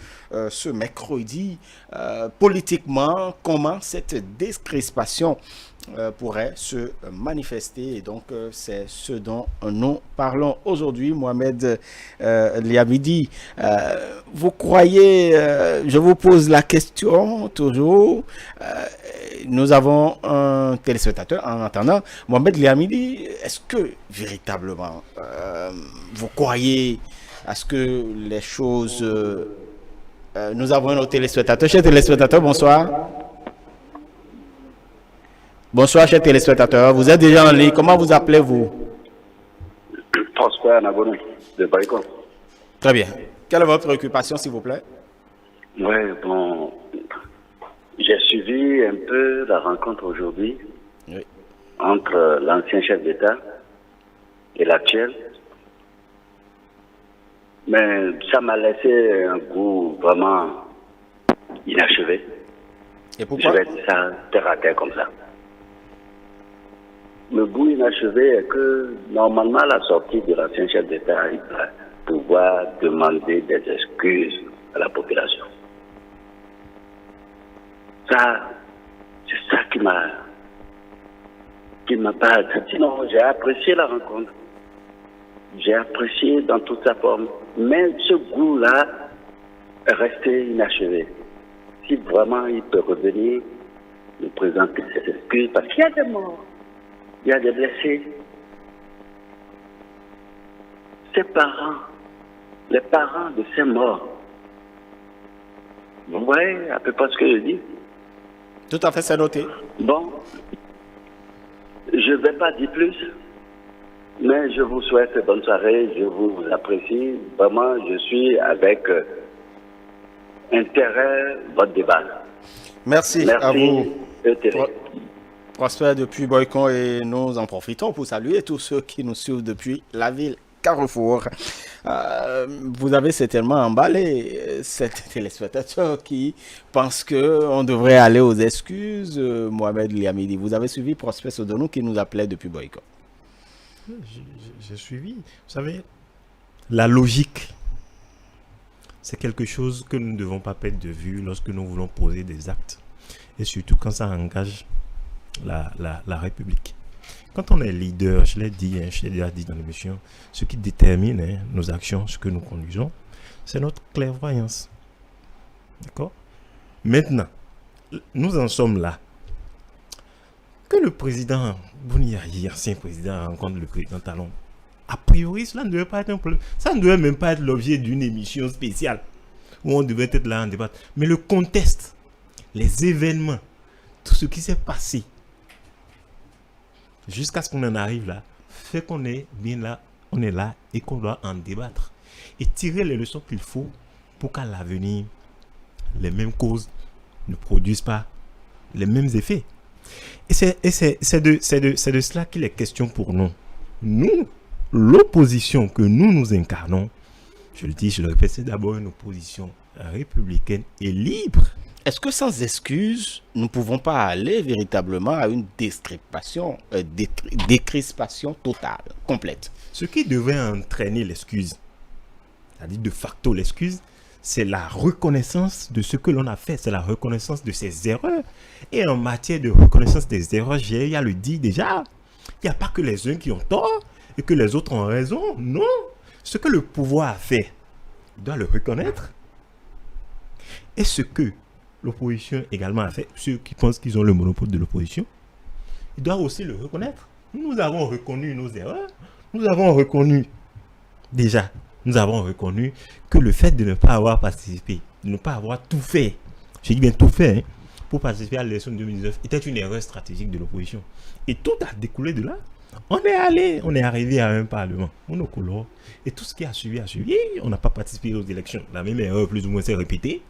ce mercredi? Politiquement, comment cette décrispation pourrait se manifester, et donc c'est ce dont nous parlons aujourd'hui. Mohamed Liamidi, vous croyez, je vous pose la question toujours, nous avons un téléspectateur en attendant. Mohamed Liamidi, est-ce que véritablement vous croyez à ce que les choses... nous avons un autre téléspectateur. Chers téléspectateurs, bonsoir. Bonsoir, chers téléspectateurs. Vous êtes déjà en ligne. Comment vous appelez-vous? Prosper Nagonou, de Baïkon. Très bien. Quelle est votre préoccupation, s'il vous plaît? Oui, bon, j'ai suivi un peu la rencontre aujourd'hui entre l'ancien chef d'État et l'actuel. Mais ça m'a laissé un goût vraiment inachevé. Et pourquoi? Je vais dire ça terre à terre comme ça. Le goût inachevé est que, normalement, à la sortie de l'ancien chef d'État, il va pouvoir demander des excuses à la population. Ça, c'est ça qui m'a pas... Sinon, j'ai apprécié la rencontre. J'ai apprécié dans toute sa forme. Mais ce goût-là est resté inachevé. Si vraiment il peut revenir, nous présenter ses excuses, parce qu'il y a des morts, il y a des blessés. Ses parents, les parents de ces morts, vous voyez à peu près ce que je dis? Tout à fait, c'est noté. Bon, je ne vais pas dire plus, mais je vous souhaite bonne soirée, je vous apprécie. Vraiment, je suis avec intérêt votre débat. Merci à vous. ETL. Prosper depuis Boycon, et nous en profitons pour saluer tous ceux qui nous suivent depuis la ville Carrefour. Vous avez certainement emballé cet téléspectateur qui pense qu'on devrait aller aux excuses. Mohamed Liamidi, vous avez suivi Prosper Sodonou qui nous appelait depuis Boycon. J'ai suivi. Vous savez, la logique, c'est quelque chose que nous ne devons pas perdre de vue lorsque nous voulons poser des actes. Et surtout quand ça engage la République. Quand on est leader, je l'ai dit, je l'ai déjà dit dans l'émission, ce qui détermine nos actions, ce que nous conduisons, c'est notre clairvoyance. D'accord? Maintenant, nous en sommes là. Que le président Boniayi, ancien président, rencontre le président Talon, a priori, cela ne devait pas être un problème. Ça ne devait même pas être l'objet d'une émission spéciale où on devait être là en débat. Mais le contexte, les événements, tout ce qui s'est passé, jusqu'à ce qu'on en arrive là, fait qu'on est bien là, on est là et qu'on doit en débattre. Et tirer les leçons qu'il faut pour qu'à l'avenir, les mêmes causes ne produisent pas les mêmes effets. Et c'est de cela qu'il est question pour nous. Nous, l'opposition que nous incarnons, je le dis, je le répète, c'est d'abord une opposition républicaine et libre. Est-ce que sans excuse, nous ne pouvons pas aller véritablement à une décrispation totale, complète? Ce qui devait entraîner l'excuse, c'est-à-dire de facto l'excuse, c'est la reconnaissance de ce que l'on a fait, c'est la reconnaissance de ses erreurs. Et en matière de reconnaissance des erreurs, j'ai à le dire déjà, il n'y a pas que les uns qui ont tort et que les autres ont raison. Non, ce que le pouvoir a fait, il doit le reconnaître. Et ce que l'opposition également a fait, ceux qui pensent qu'ils ont le monopole de l'opposition, ils doivent aussi le reconnaître. Nous avons reconnu nos erreurs, nous avons reconnu que le fait de ne pas avoir participé, de ne pas avoir tout fait, je dis bien tout fait, pour participer à l'élection de 2019, était une erreur stratégique de l'opposition. Et tout a découlé de là. On est arrivé à un parlement monocolore, et tout ce qui a suivi, on n'a pas participé aux élections. La même erreur plus ou moins s'est répétée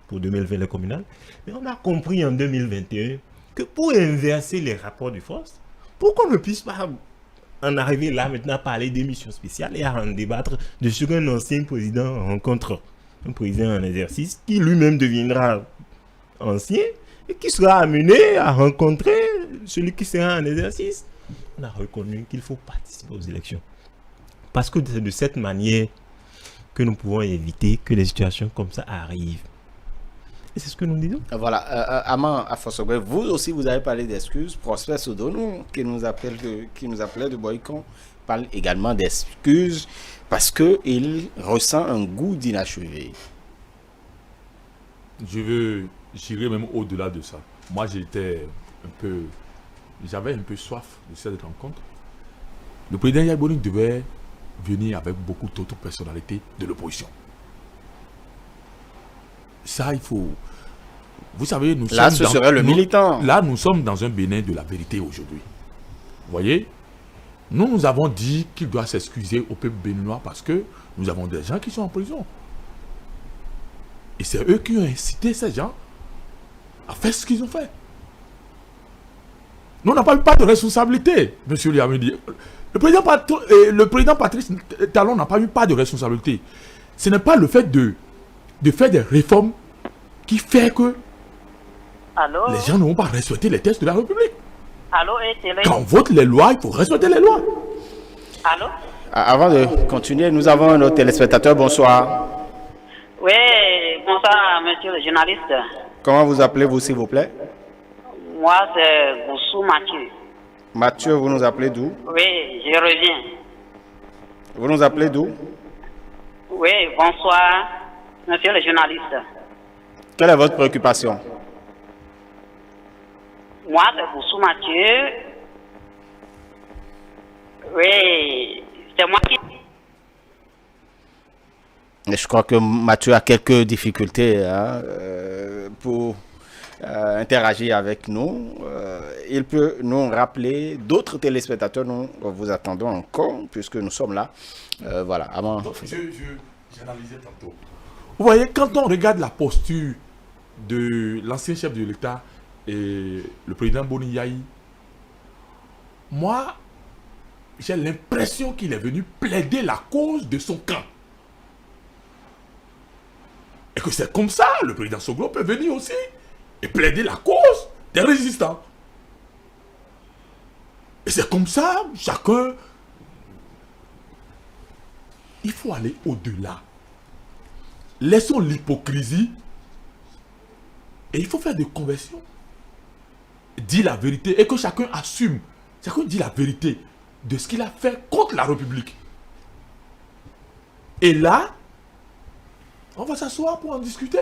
pour 2020 les communales. Mais on a compris en 2021 que pour inverser les rapports de force, pour qu'on ne puisse pas en arriver là maintenant à parler d'émissions spéciales et à en débattre de ce qu'un ancien président rencontre un président en exercice qui lui-même deviendra ancien et qui sera amené à rencontrer celui qui sera en exercice. On a reconnu qu'il faut participer aux élections. Parce que c'est de cette manière que nous pouvons éviter que les situations comme ça arrivent. Et c'est ce que nous disons. Voilà, Aman Afosobé, vous aussi vous avez parlé d'excuses. Prosper Sodonou, qui nous appelait de Boycon, parle également d'excuses parce qu'il ressent un goût d'inachevé. J'irai même au-delà de ça. Moi, j'avais un peu soif de cette rencontre. Le président Yaïboni devait venir avec beaucoup d'autres personnalités de l'opposition. Ça, il faut... Vous savez, nous là, sommes serait le militant. Là, nous sommes dans un Bénin de la vérité aujourd'hui. Vous voyez, nous avons dit qu'il doit s'excuser au peuple béninois parce que nous avons des gens qui sont en prison. Et c'est eux qui ont incité ces gens à faire ce qu'ils ont fait. Nous n'avons pas eu pas de responsabilité, monsieur Liamidi. Le président Patrice Talon n'a pas eu pas de responsabilité. Ce n'est pas le fait de faire des réformes qui fait que les gens ne vont pas respecter les textes de la République. Quand on vote les lois, il faut respecter les lois. Avant de continuer, nous avons un autre téléspectateur. Bonsoir. Oui, bonsoir, monsieur le journaliste. Comment vous appelez-vous, s'il vous plaît? Moi, c'est Boussou Mathieu. Mathieu, vous nous appelez d'où? Oui, je reviens. Vous nous appelez d'où? Oui, bonsoir, monsieur le journaliste. Quelle est votre préoccupation? Moi, c'est Boussou Mathieu. Oui, c'est moi qui... Je crois que Mathieu a quelques difficultés pour interagir avec nous. Il peut nous rappeler d'autres téléspectateurs. Nous vous attendons encore puisque nous sommes là. Voilà. Avant... J'analysais tantôt. Vous voyez, quand on regarde la posture de l'ancien chef de l'État et le président Boniyayi, moi, j'ai l'impression qu'il est venu plaider la cause de son camp. Et que c'est comme ça, le président Soglo peut venir aussi et plaider la cause des résistants. Et c'est comme ça, chacun... Il faut aller au-delà. Laissons l'hypocrisie et il faut faire des conversions. Dis la vérité et que chacun assume. Chacun dit la vérité de ce qu'il a fait contre la République. Et là, on va s'asseoir pour en discuter.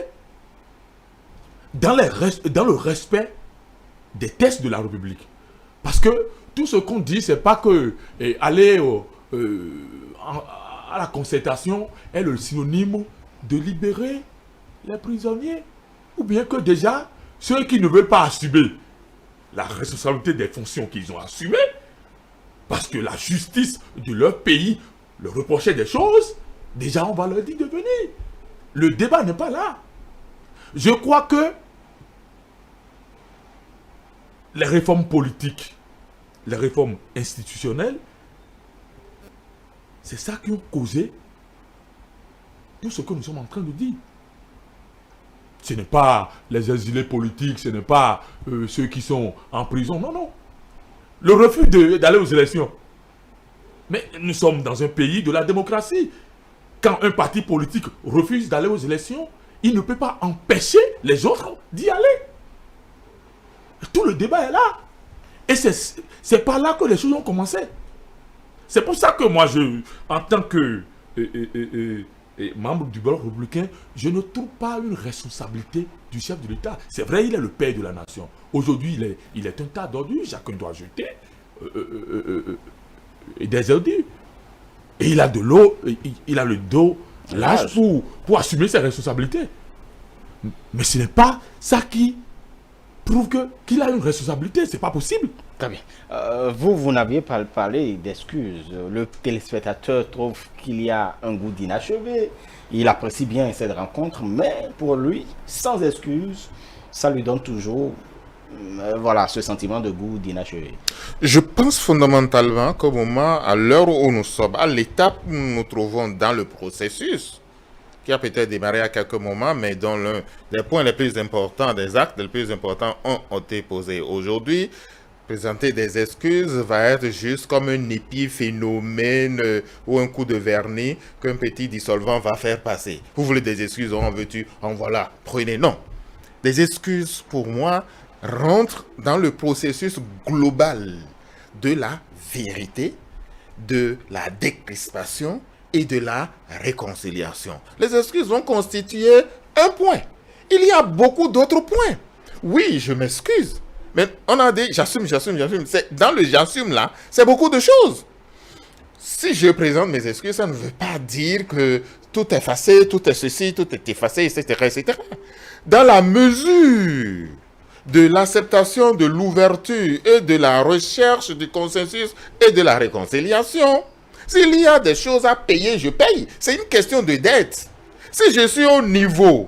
Dans le respect des textes de la République. Parce que tout ce qu'on dit, c'est pas que aller à la concertation est le synonyme de libérer les prisonniers. Ou bien que déjà, ceux qui ne veulent pas assumer la responsabilité des fonctions qu'ils ont assumées, parce que la justice de leur pays leur reprochait des choses, déjà on va leur dire de venir. Le débat n'est pas là. Je crois que les réformes politiques, les réformes institutionnelles, c'est ça qui a causé tout ce que nous sommes en train de dire. Ce n'est pas les exilés politiques, ce n'est pas ceux qui sont en prison, non, non. Le refus d'aller aux élections. Mais nous sommes dans un pays de la démocratie. Quand un parti politique refuse d'aller aux élections, il ne peut pas empêcher les autres d'y aller. Tout le débat est là. Et c'est par là que les choses ont commencé. C'est pour ça que moi, en tant que membre du Bloc républicain, je ne trouve pas une responsabilité du chef de l'État. C'est vrai, il est le père de la nation. Aujourd'hui, il est un tas d'ordures. Chacun doit jeter des ordures. Et il a de l'eau, il a le dos large pour assumer ses responsabilités. Mais ce n'est pas ça qui prouve qu'il a une responsabilité. C'est pas possible. Très bien. Vous n'aviez pas parlé d'excuses. Le téléspectateur trouve qu'il y a un goût d'inachevé. Il apprécie bien cette rencontre, mais pour lui, sans excuses, ça lui donne toujours voilà, ce sentiment de goût d'inachevé. Je pense fondamentalement qu'au moment, à l'heure où nous sommes, à l'étape où nous nous trouvons dans le processus, qui a peut-être démarré à quelques moments, mais dont l'un des points les plus importants, des actes les plus importants ont été posés aujourd'hui, présenter des excuses va être juste comme un épiphénomène ou un coup de vernis qu'un petit dissolvant va faire passer. Vous voulez des excuses, en veux-tu, en voilà, prenez. Non. Des excuses, pour moi, rentrent dans le processus global de la vérité, de la décrispation et de la réconciliation. Les excuses vont constituer un point. Il y a beaucoup d'autres points. Oui, je m'excuse. Mais on a dit, j'assume. Dans le j'assume là, c'est beaucoup de choses. Si je présente mes excuses, ça ne veut pas dire que tout est effacé, tout est ceci, tout est effacé, etc. Dans la mesure de l'acceptation de l'ouverture et de la recherche du consensus et de la réconciliation, s'il y a des choses à payer, je paye. C'est une question de dette. Si je suis à un niveau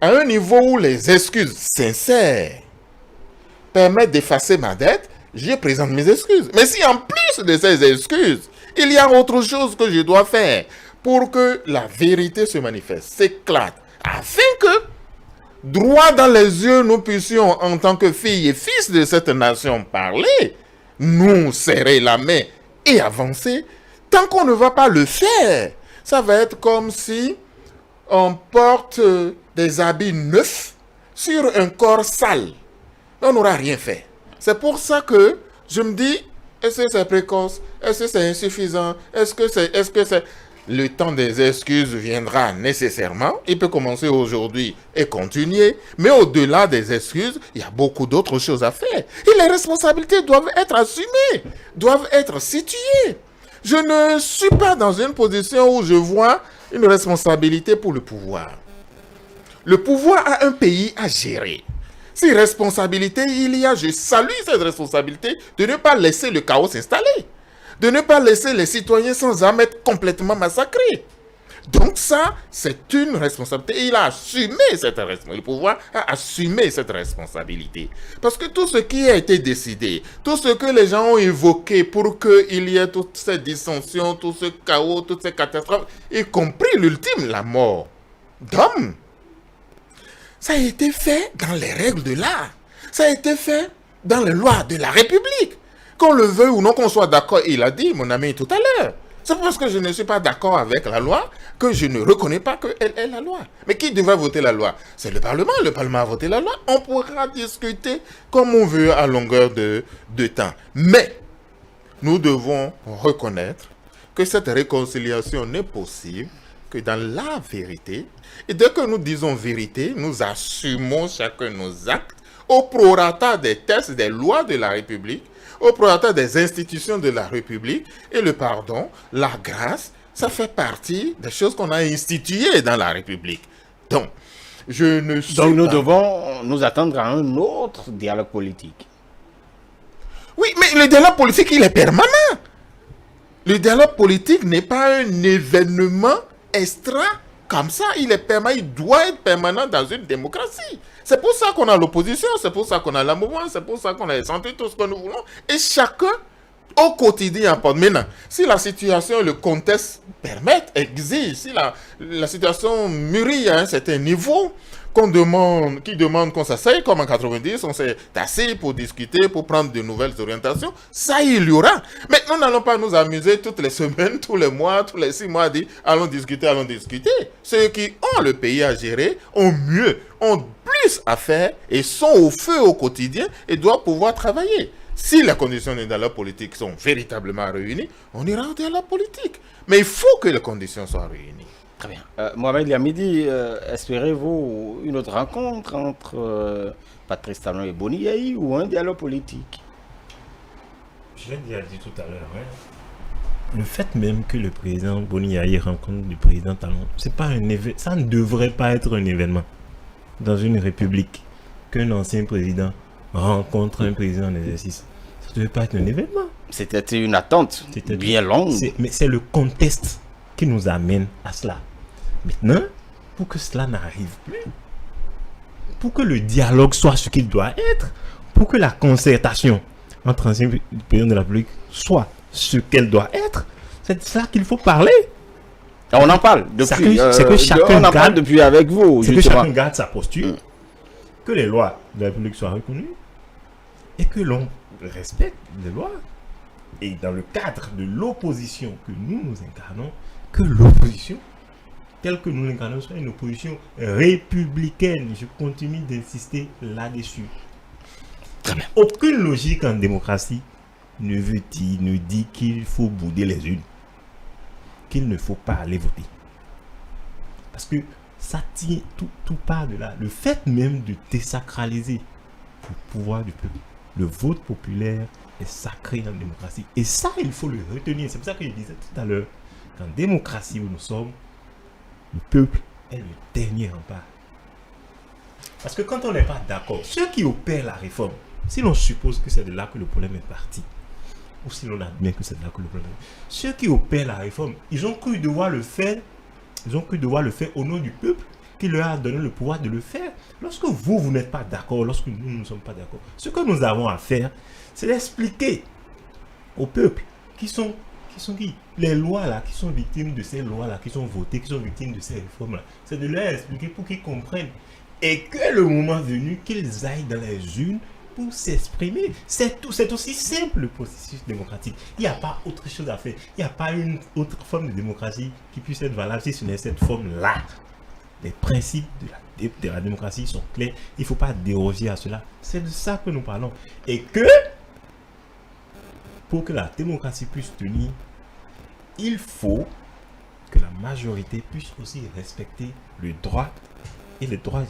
où les excuses sincères permettent d'effacer ma dette, je présente mes excuses. Mais si en plus de ces excuses, il y a autre chose que je dois faire pour que la vérité se manifeste, s'éclate, afin que, droit dans les yeux, nous puissions, en tant que filles et fils de cette nation, parler, nous serrer la main et avancer, tant qu'on ne va pas le faire, ça va être comme si on porte des habits neufs sur un corps sale, on n'aura rien fait. C'est pour ça que je me dis, est-ce que c'est précoce? Est-ce que c'est insuffisant? Est-ce que c'est... Le temps des excuses viendra nécessairement. Il peut commencer aujourd'hui et continuer. Mais au-delà des excuses, il y a beaucoup d'autres choses à faire. Et les responsabilités doivent être assumées, doivent être situées. Je ne suis pas dans une position où je vois une responsabilité pour le pouvoir. Le pouvoir a un pays à gérer. Si responsabilité il y a, je salue cette responsabilité de ne pas laisser le chaos s'installer. De ne pas laisser les citoyens sans âme être complètement massacrés. Donc ça, c'est une responsabilité. Il a assumé cette responsabilité. Le pouvoir a assumé cette responsabilité. Parce que tout ce qui a été décidé, tout ce que les gens ont évoqué pour qu'il y ait toutes ces dissensions, tout ce chaos, toutes ces catastrophes, y compris l'ultime, la mort d'hommes, ça a été fait dans les règles de l'art. Ça a été fait dans les lois de la République. Qu'on le veuille ou non, qu'on soit d'accord, il a dit, mon ami, tout à l'heure. C'est parce que je ne suis pas d'accord avec la loi que je ne reconnais pas qu'elle est la loi. Mais qui devrait voter la loi? C'est le Parlement. Le Parlement a voté la loi. On pourra discuter comme on veut à longueur de temps. Mais nous devons reconnaître que cette réconciliation n'est possible que dans la vérité. Et dès que nous disons vérité, nous assumons chacun nos actes au prorata des textes, des lois de la République, au prorata des institutions de la République, et le pardon, la grâce, ça fait partie des choses qu'on a instituées dans la République. Donc, nous devons nous attendre à un autre dialogue politique. Oui, mais le dialogue politique, il est permanent. Le dialogue politique n'est pas un événement extra comme ça, il est permanent, il doit être permanent dans une démocratie. C'est pour ça qu'on a l'opposition, c'est pour ça qu'on a la mouvement, c'est pour ça qu'on a les santé, tout ce que nous voulons. Et chacun, au quotidien, apporte. Maintenant, si la situation, le contexte permettent, exige, si la situation mûrit à un certain niveau, qui demande qu'on s'asseye, comme en 90, on s'est assis pour discuter, pour prendre de nouvelles orientations, ça il y aura. Mais nous n'allons pas nous amuser toutes les semaines, tous les mois, tous les 6 mois, à dire allons discuter. Ceux qui ont le pays à gérer ont plus à faire et sont au feu au quotidien et doivent pouvoir travailler. Si les conditions de dialogue politique sont véritablement réunies, on ira au dialogue politique. Mais il faut que les conditions soient réunies. Très bien. Mohamed Yamidi, espérez-vous une autre rencontre entre Patrice Talon et Boni Yayi ou un dialogue politique? Je l'ai déjà dit tout à l'heure. Le fait même que le président Boni Yayi rencontre le président Talon, ça ne devrait pas être un événement dans une république qu'un ancien président rencontre un président en exercice. Ça ne devait pas être un événement. C'était une attente bien longue. Mais c'est le contexte qui nous amène à cela. Maintenant, pour que cela n'arrive plus, pour que le dialogue soit ce qu'il doit être, pour que la concertation entre anciens présidents de la République soit ce qu'elle doit être, c'est de ça qu'il faut parler. On en parle depuis. C'est que chacun parle depuis avec vous. C'est que chacun garde sa posture, que les lois de la République soient reconnues et que l'on respecte les lois. Et dans le cadre de l'opposition que nous incarnons, que l'opposition, telle que nous l'incarnons, soit une opposition républicaine. Je continue d'insister là-dessus. Aucune logique en démocratie ne dit qu'il faut bouder les urnes, qu'il ne faut pas aller voter. Parce que ça tient, tout part de là. Le fait même de désacraliser le pouvoir du peuple, le vote populaire est sacré en démocratie. Et ça, il faut le retenir. C'est pour ça que je disais tout à l'heure, qu'en démocratie où nous sommes, le peuple est le dernier rempart. Parce que quand on n'est pas d'accord, ceux qui opèrent la réforme, si l'on suppose que c'est de là que le problème est parti, ou si l'on admet que c'est de là que le problème est, ceux qui opèrent la réforme, ils ont cru devoir le faire au nom du peuple qui leur a donné le pouvoir de le faire. Lorsque vous n'êtes pas d'accord, lorsque nous ne sommes pas d'accord, ce que nous avons à faire, c'est d'expliquer au peuple qui sont qui les lois là, qui sont victimes de ces lois là, qui sont votées, qui sont victimes de ces réformes là, c'est de leur expliquer pour qu'ils comprennent et que le moment venu, qu'ils aillent dans les urnes pour s'exprimer. C'est tout, c'est aussi simple le processus démocratique. Il n'y a pas autre chose à faire. Il n'y a pas une autre forme de démocratie qui puisse être valable si ce n'est cette forme là. Les principes de la démocratie sont clairs. Il ne faut pas déroger à cela. C'est de ça que nous parlons. Et que, pour que la démocratie puisse tenir, il faut que la majorité puisse aussi respecter le droit et les droits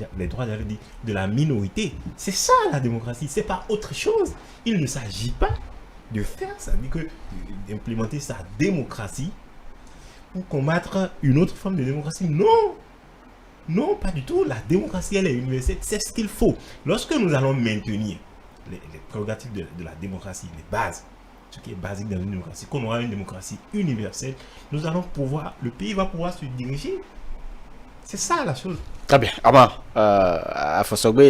de la minorité. C'est ça la démocratie, c'est pas autre chose. Il ne s'agit pas de faire ça, d'implémenter sa démocratie pour combattre une autre forme de démocratie. Non, non, pas du tout. La démocratie, elle est universelle, c'est ce qu'il faut. Lorsque nous allons maintenir les prérogatives de la démocratie, les bases, ce qui est basique dans une démocratie, qu'on aura une démocratie universelle, nous allons pouvoir, le pays va pouvoir se diriger. C'est ça la chose. Très bien. À Fossogbe,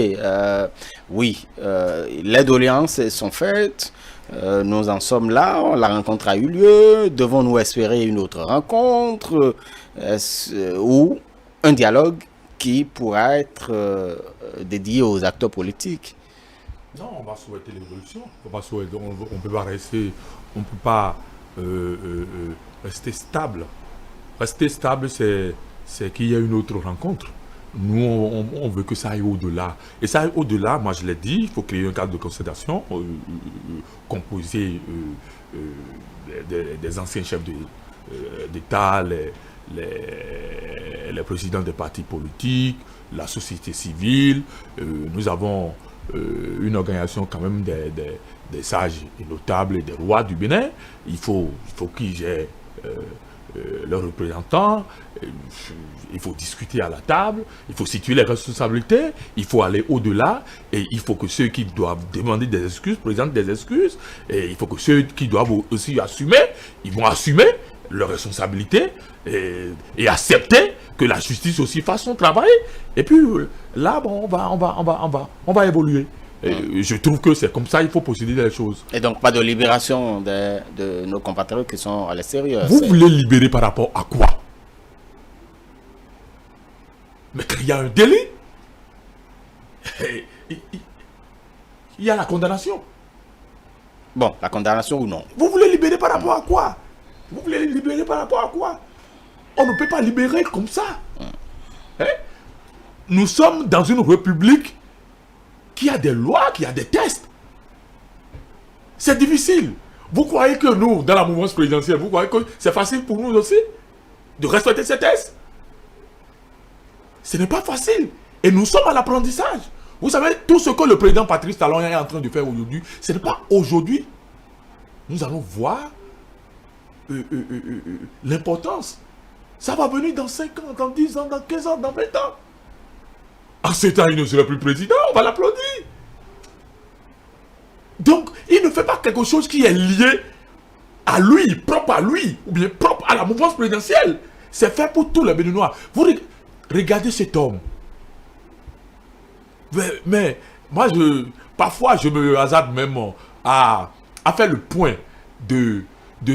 oui, les doléances sont faites. Nous en sommes là. La rencontre a eu lieu. Devons-nous espérer une autre rencontre ou un dialogue qui pourra être dédié aux acteurs politiques? Non, on va souhaiter l'évolution. On ne peut pas rester, on peut pas rester stable. Rester stable, c'est qu'il y ait une autre rencontre. Nous, on veut que ça aille au-delà. Et ça aille au-delà, moi je l'ai dit, il faut créer un cadre de concertation composé des anciens chefs d'État, les présidents des partis politiques, la société civile. Nous avons une organisation quand même des sages et notables et des rois du Bénin. Il faut qu'ils aient leurs représentants, il faut discuter à la table, il faut situer les responsabilités, il faut aller au-delà, et il faut que ceux qui doivent demander des excuses présentent des excuses, et il faut que ceux qui doivent aussi assumer, ils vont assumer leurs responsabilités et accepter que la justice aussi fasse son travail. Et puis là, bon, on va évoluer. Et je trouve que c'est comme ça il faut procéder les choses. Et donc pas de libération de nos compatriotes qui sont à l'extérieur. Vous voulez libérer par rapport à quoi? Mais qu'il y a un délit, il y a la condamnation. Bon, la condamnation ou non? Vous voulez libérer par rapport à quoi? Vous voulez libérer par rapport à quoi? On ne peut pas libérer comme ça. Nous sommes dans une république qui a des lois, qui a des tests. C'est difficile. Vous croyez que nous, dans la mouvance présidentielle, vous croyez que c'est facile pour nous aussi de respecter ces tests? Ce n'est pas facile. Et nous sommes à l'apprentissage. Vous savez, tout ce que le président Patrice Talon est en train de faire aujourd'hui, ce n'est pas aujourd'hui. Nous allons voir l'importance. Ça va venir dans 5 ans, dans 10 ans, dans 15 ans, dans 20 ans. En ce temps, il ne sera plus président, on va l'applaudir. Donc, il ne fait pas quelque chose qui est lié à lui, propre à lui, ou bien propre à la mouvance présidentielle. C'est fait pour tous les Béninois. Vous regardez cet homme. Mais moi, parfois, je me hasarde même à faire le point de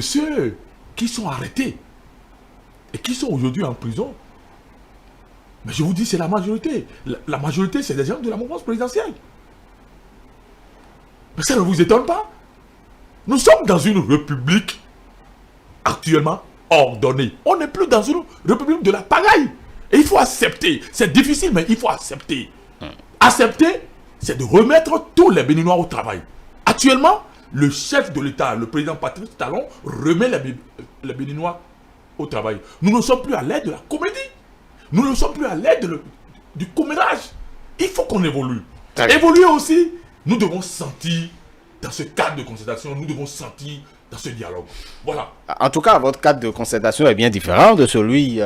ceux qui sont arrêtés et qui sont aujourd'hui en prison. Mais je vous dis, c'est la majorité. La majorité, c'est des gens de la mouvance présidentielle. Mais ça ne vous étonne pas? Nous sommes dans une république actuellement ordonnée. On n'est plus dans une république de la pagaille. Et il faut accepter. C'est difficile, mais il faut accepter. Accepter, c'est de remettre tous les Béninois au travail. Actuellement, le chef de l'État, le président Patrice Talon, remet les Béninois au travail. Nous ne sommes plus à l'aide de la comédie. Nous ne sommes plus à l'aide du commérage. Il faut qu'on évolue. Évoluer aussi, nous devons sentir dans ce cadre de concertation, nous devons sentir dans ce dialogue. Voilà. En tout cas, votre cadre de concertation est bien différent de celui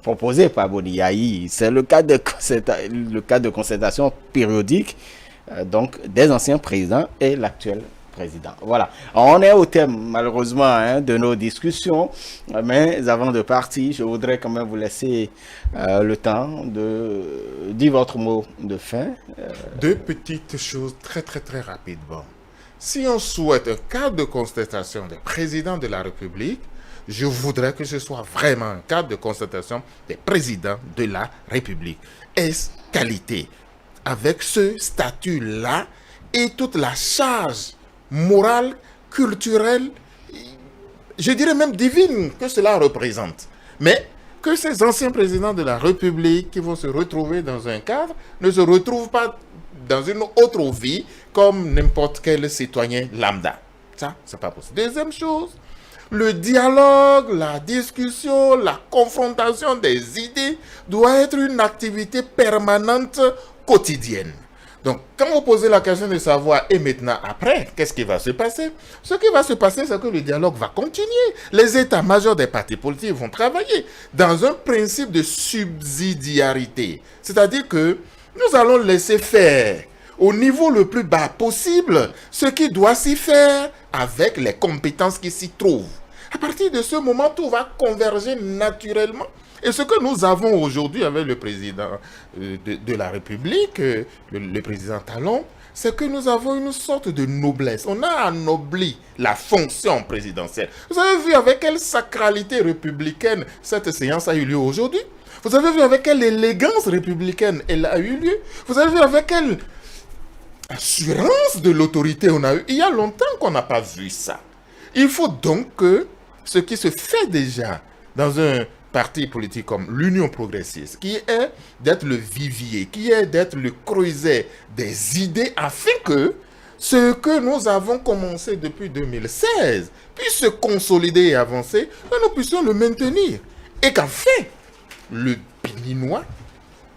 proposé par Boniaï. C'est le cadre de concertation périodique donc des anciens présidents et l'actuel président. Voilà. On est au thème, malheureusement, de nos discussions. Mais avant de partir, je voudrais quand même vous laisser le temps de dire votre mot de fin. Deux petites choses très rapides. Bon. Si on souhaite un cadre de concertation des présidents de la République, je voudrais que ce soit vraiment un cadre de concertation des présidents de la République. Est-ce qualité? Avec ce statut-là et toute la charge morale, culturelle, je dirais même divine que cela représente. Mais que ces anciens présidents de la République qui vont se retrouver dans un cadre ne se retrouvent pas dans une autre vie comme n'importe quel citoyen lambda. Ça, c'est pas possible. Deuxième chose, le dialogue, la discussion, la confrontation des idées doit être une activité permanente, quotidienne. Donc, quand vous posez la question de savoir, et maintenant, après, qu'est-ce qui va se passer? Ce qui va se passer, c'est que le dialogue va continuer. Les états-majors des partis politiques vont travailler dans un principe de subsidiarité. C'est-à-dire que nous allons laisser faire au niveau le plus bas possible ce qui doit s'y faire avec les compétences qui s'y trouvent. À partir de ce moment, tout va converger naturellement. Et ce que nous avons aujourd'hui avec le président de la République, le président Talon, c'est que nous avons une sorte de noblesse. On a anobli la fonction présidentielle. Vous avez vu avec quelle sacralité républicaine cette séance a eu lieu aujourd'hui? Vous avez vu avec quelle élégance républicaine elle a eu lieu? Vous avez vu avec quelle assurance de l'autorité on a eu? Il y a longtemps qu'on n'a pas vu ça. Il faut donc que ce qui se fait déjà dans un parti politique comme l'Union progressiste, qui est d'être le vivier, qui est d'être le creuset des idées, afin que ce que nous avons commencé depuis 2016 puisse se consolider et avancer, que nous puissions le maintenir. Et qu'enfin, le Béninois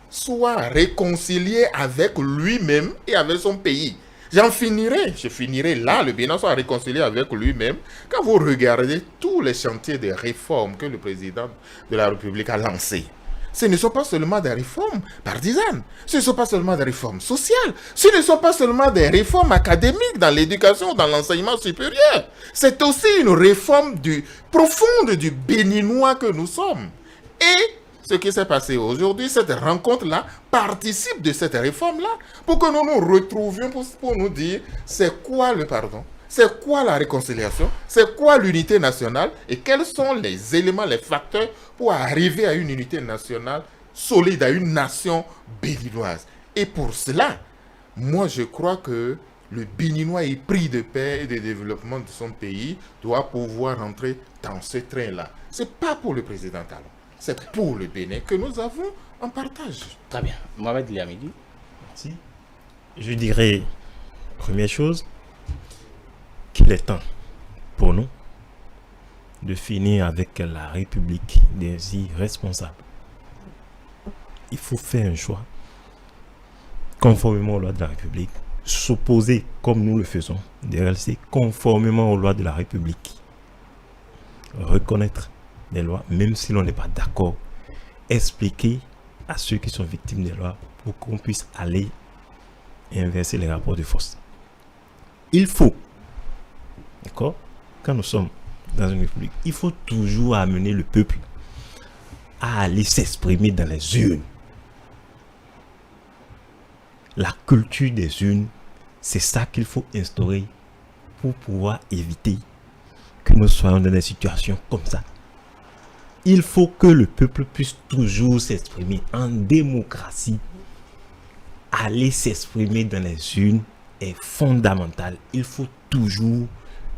soit réconcilié avec lui-même et avec son pays. Je finirai là, le Bénin soit réconcilié avec lui-même. Quand vous regardez tous les chantiers de réformes que le président de la République a lancés, ce ne sont pas seulement des réformes partisanes, ce ne sont pas seulement des réformes sociales, ce ne sont pas seulement des réformes académiques dans l'éducation ou dans l'enseignement supérieur. C'est aussi une réforme profonde du Béninois que nous sommes. Et ce qui s'est passé aujourd'hui, cette rencontre-là, participe de cette réforme-là, pour que nous nous retrouvions pour nous dire c'est quoi le pardon, c'est quoi la réconciliation, c'est quoi l'unité nationale, et quels sont les éléments, les facteurs pour arriver à une unité nationale solide, à une nation béninoise. Et pour cela, moi je crois que le Béninois épris de paix et de développement de son pays doit pouvoir entrer dans ce train-là. Ce n'est pas pour le président Talon. C'est pour le Bénin que nous avons en partage. Très bien. Mohamed Liamidi. Merci. Je dirais, première chose, qu'il est temps pour nous de finir avec la République des irresponsables. Il faut faire un choix, conformément aux lois de la République, s'opposer comme nous le faisons, DRLC, conformément aux lois de la République, reconnaître des lois, même si l'on n'est pas d'accord, expliquer à ceux qui sont victimes des lois pour qu'on puisse aller inverser les rapports de force. Il faut, d'accord, quand nous sommes dans une république, il faut toujours amener le peuple à aller s'exprimer dans les urnes. La culture des urnes, c'est ça qu'il faut instaurer pour pouvoir éviter que nous soyons dans des situations comme ça. Il faut que le peuple puisse toujours s'exprimer en démocratie. Aller s'exprimer dans les urnes est fondamental. Il faut toujours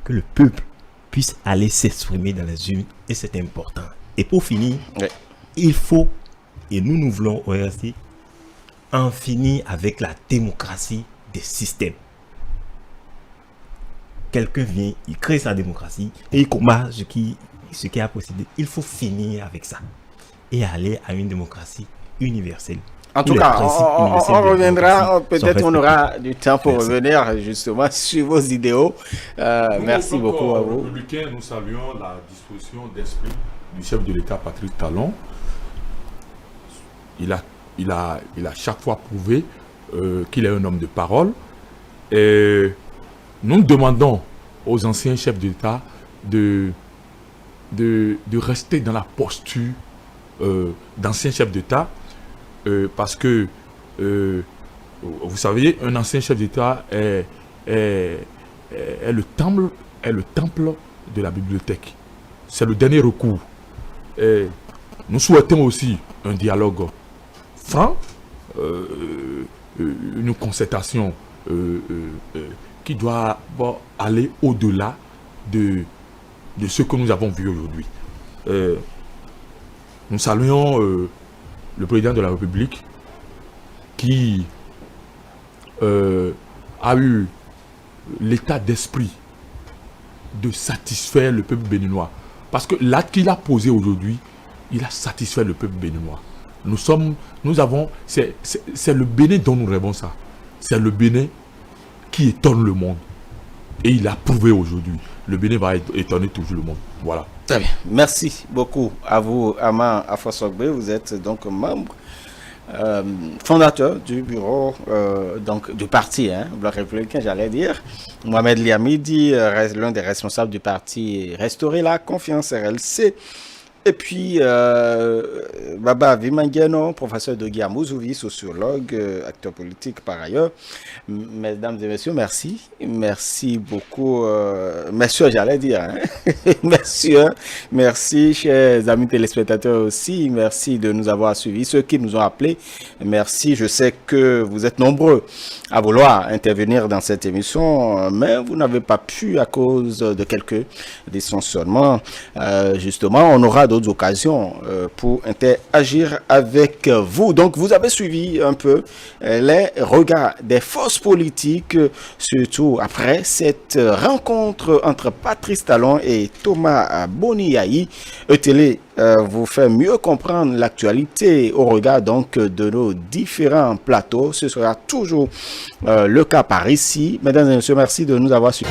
que le peuple puisse aller s'exprimer dans les urnes et c'est important. Et pour finir, il faut, et nous voulons au RSI, en finir avec la démocratie des systèmes. Quelqu'un vient, il crée sa démocratie et il combat ce qui a procédé. Il faut finir avec ça et aller à une démocratie universelle. En tout cas, on reviendra, peut-être on aura du temps pour revenir justement sur vos idéaux. Merci beaucoup à vous. Nous saluons la disposition d'esprit du chef de l'État, Patrice Talon. Il a chaque fois prouvé qu'il est un homme de parole. Et nous demandons aux anciens chefs d'État de rester dans la posture d'anciens chefs d'État parce que vous savez, un ancien chef d'État est le temple de la bibliothèque. C'est le dernier recours. Et nous souhaitons aussi un dialogue franc, une concertation qui doit aller au-delà de ce que nous avons vu aujourd'hui. Nous saluons le président de la République qui a eu l'état d'esprit de satisfaire le peuple béninois. Parce que l'acte qu'il a posé aujourd'hui, il a satisfait le peuple béninois. C'est le Bénin dont nous rêvons ça. C'est le Bénin qui étonne le monde. Et il a prouvé aujourd'hui. Le Bénin va étonner toujours le monde. Voilà. Très bien. Merci beaucoup à vous, Ama Afosogbe. Vous êtes donc membre fondateur du bureau donc du parti Bloc républicain, j'allais dire. Mohamed Liamidi, l'un des responsables du parti Restaurer la confiance RLC. Et puis Baba Vimangeno, professeur de Guiamouzoui, sociologue, acteur politique par ailleurs. Mesdames et messieurs, merci. Merci beaucoup. Messieurs, j'allais dire. Messieurs, merci, chers amis téléspectateurs aussi. Merci de nous avoir suivis. Ceux qui nous ont appelés, merci. Je sais que vous êtes nombreux à vouloir intervenir dans cette émission, mais vous n'avez pas pu à cause de quelques dysfonctionnements. Justement, on aura d'autres occasions pour interagir avec vous. Donc, vous avez suivi un peu les regards des forces politiques, surtout après cette rencontre entre Patrice Talon et Thomas Boniaï. ETélé vous fait mieux comprendre l'actualité au regard donc de nos différents plateaux. Ce sera toujours le cas par ici. Mesdames et messieurs, merci de nous avoir suivis.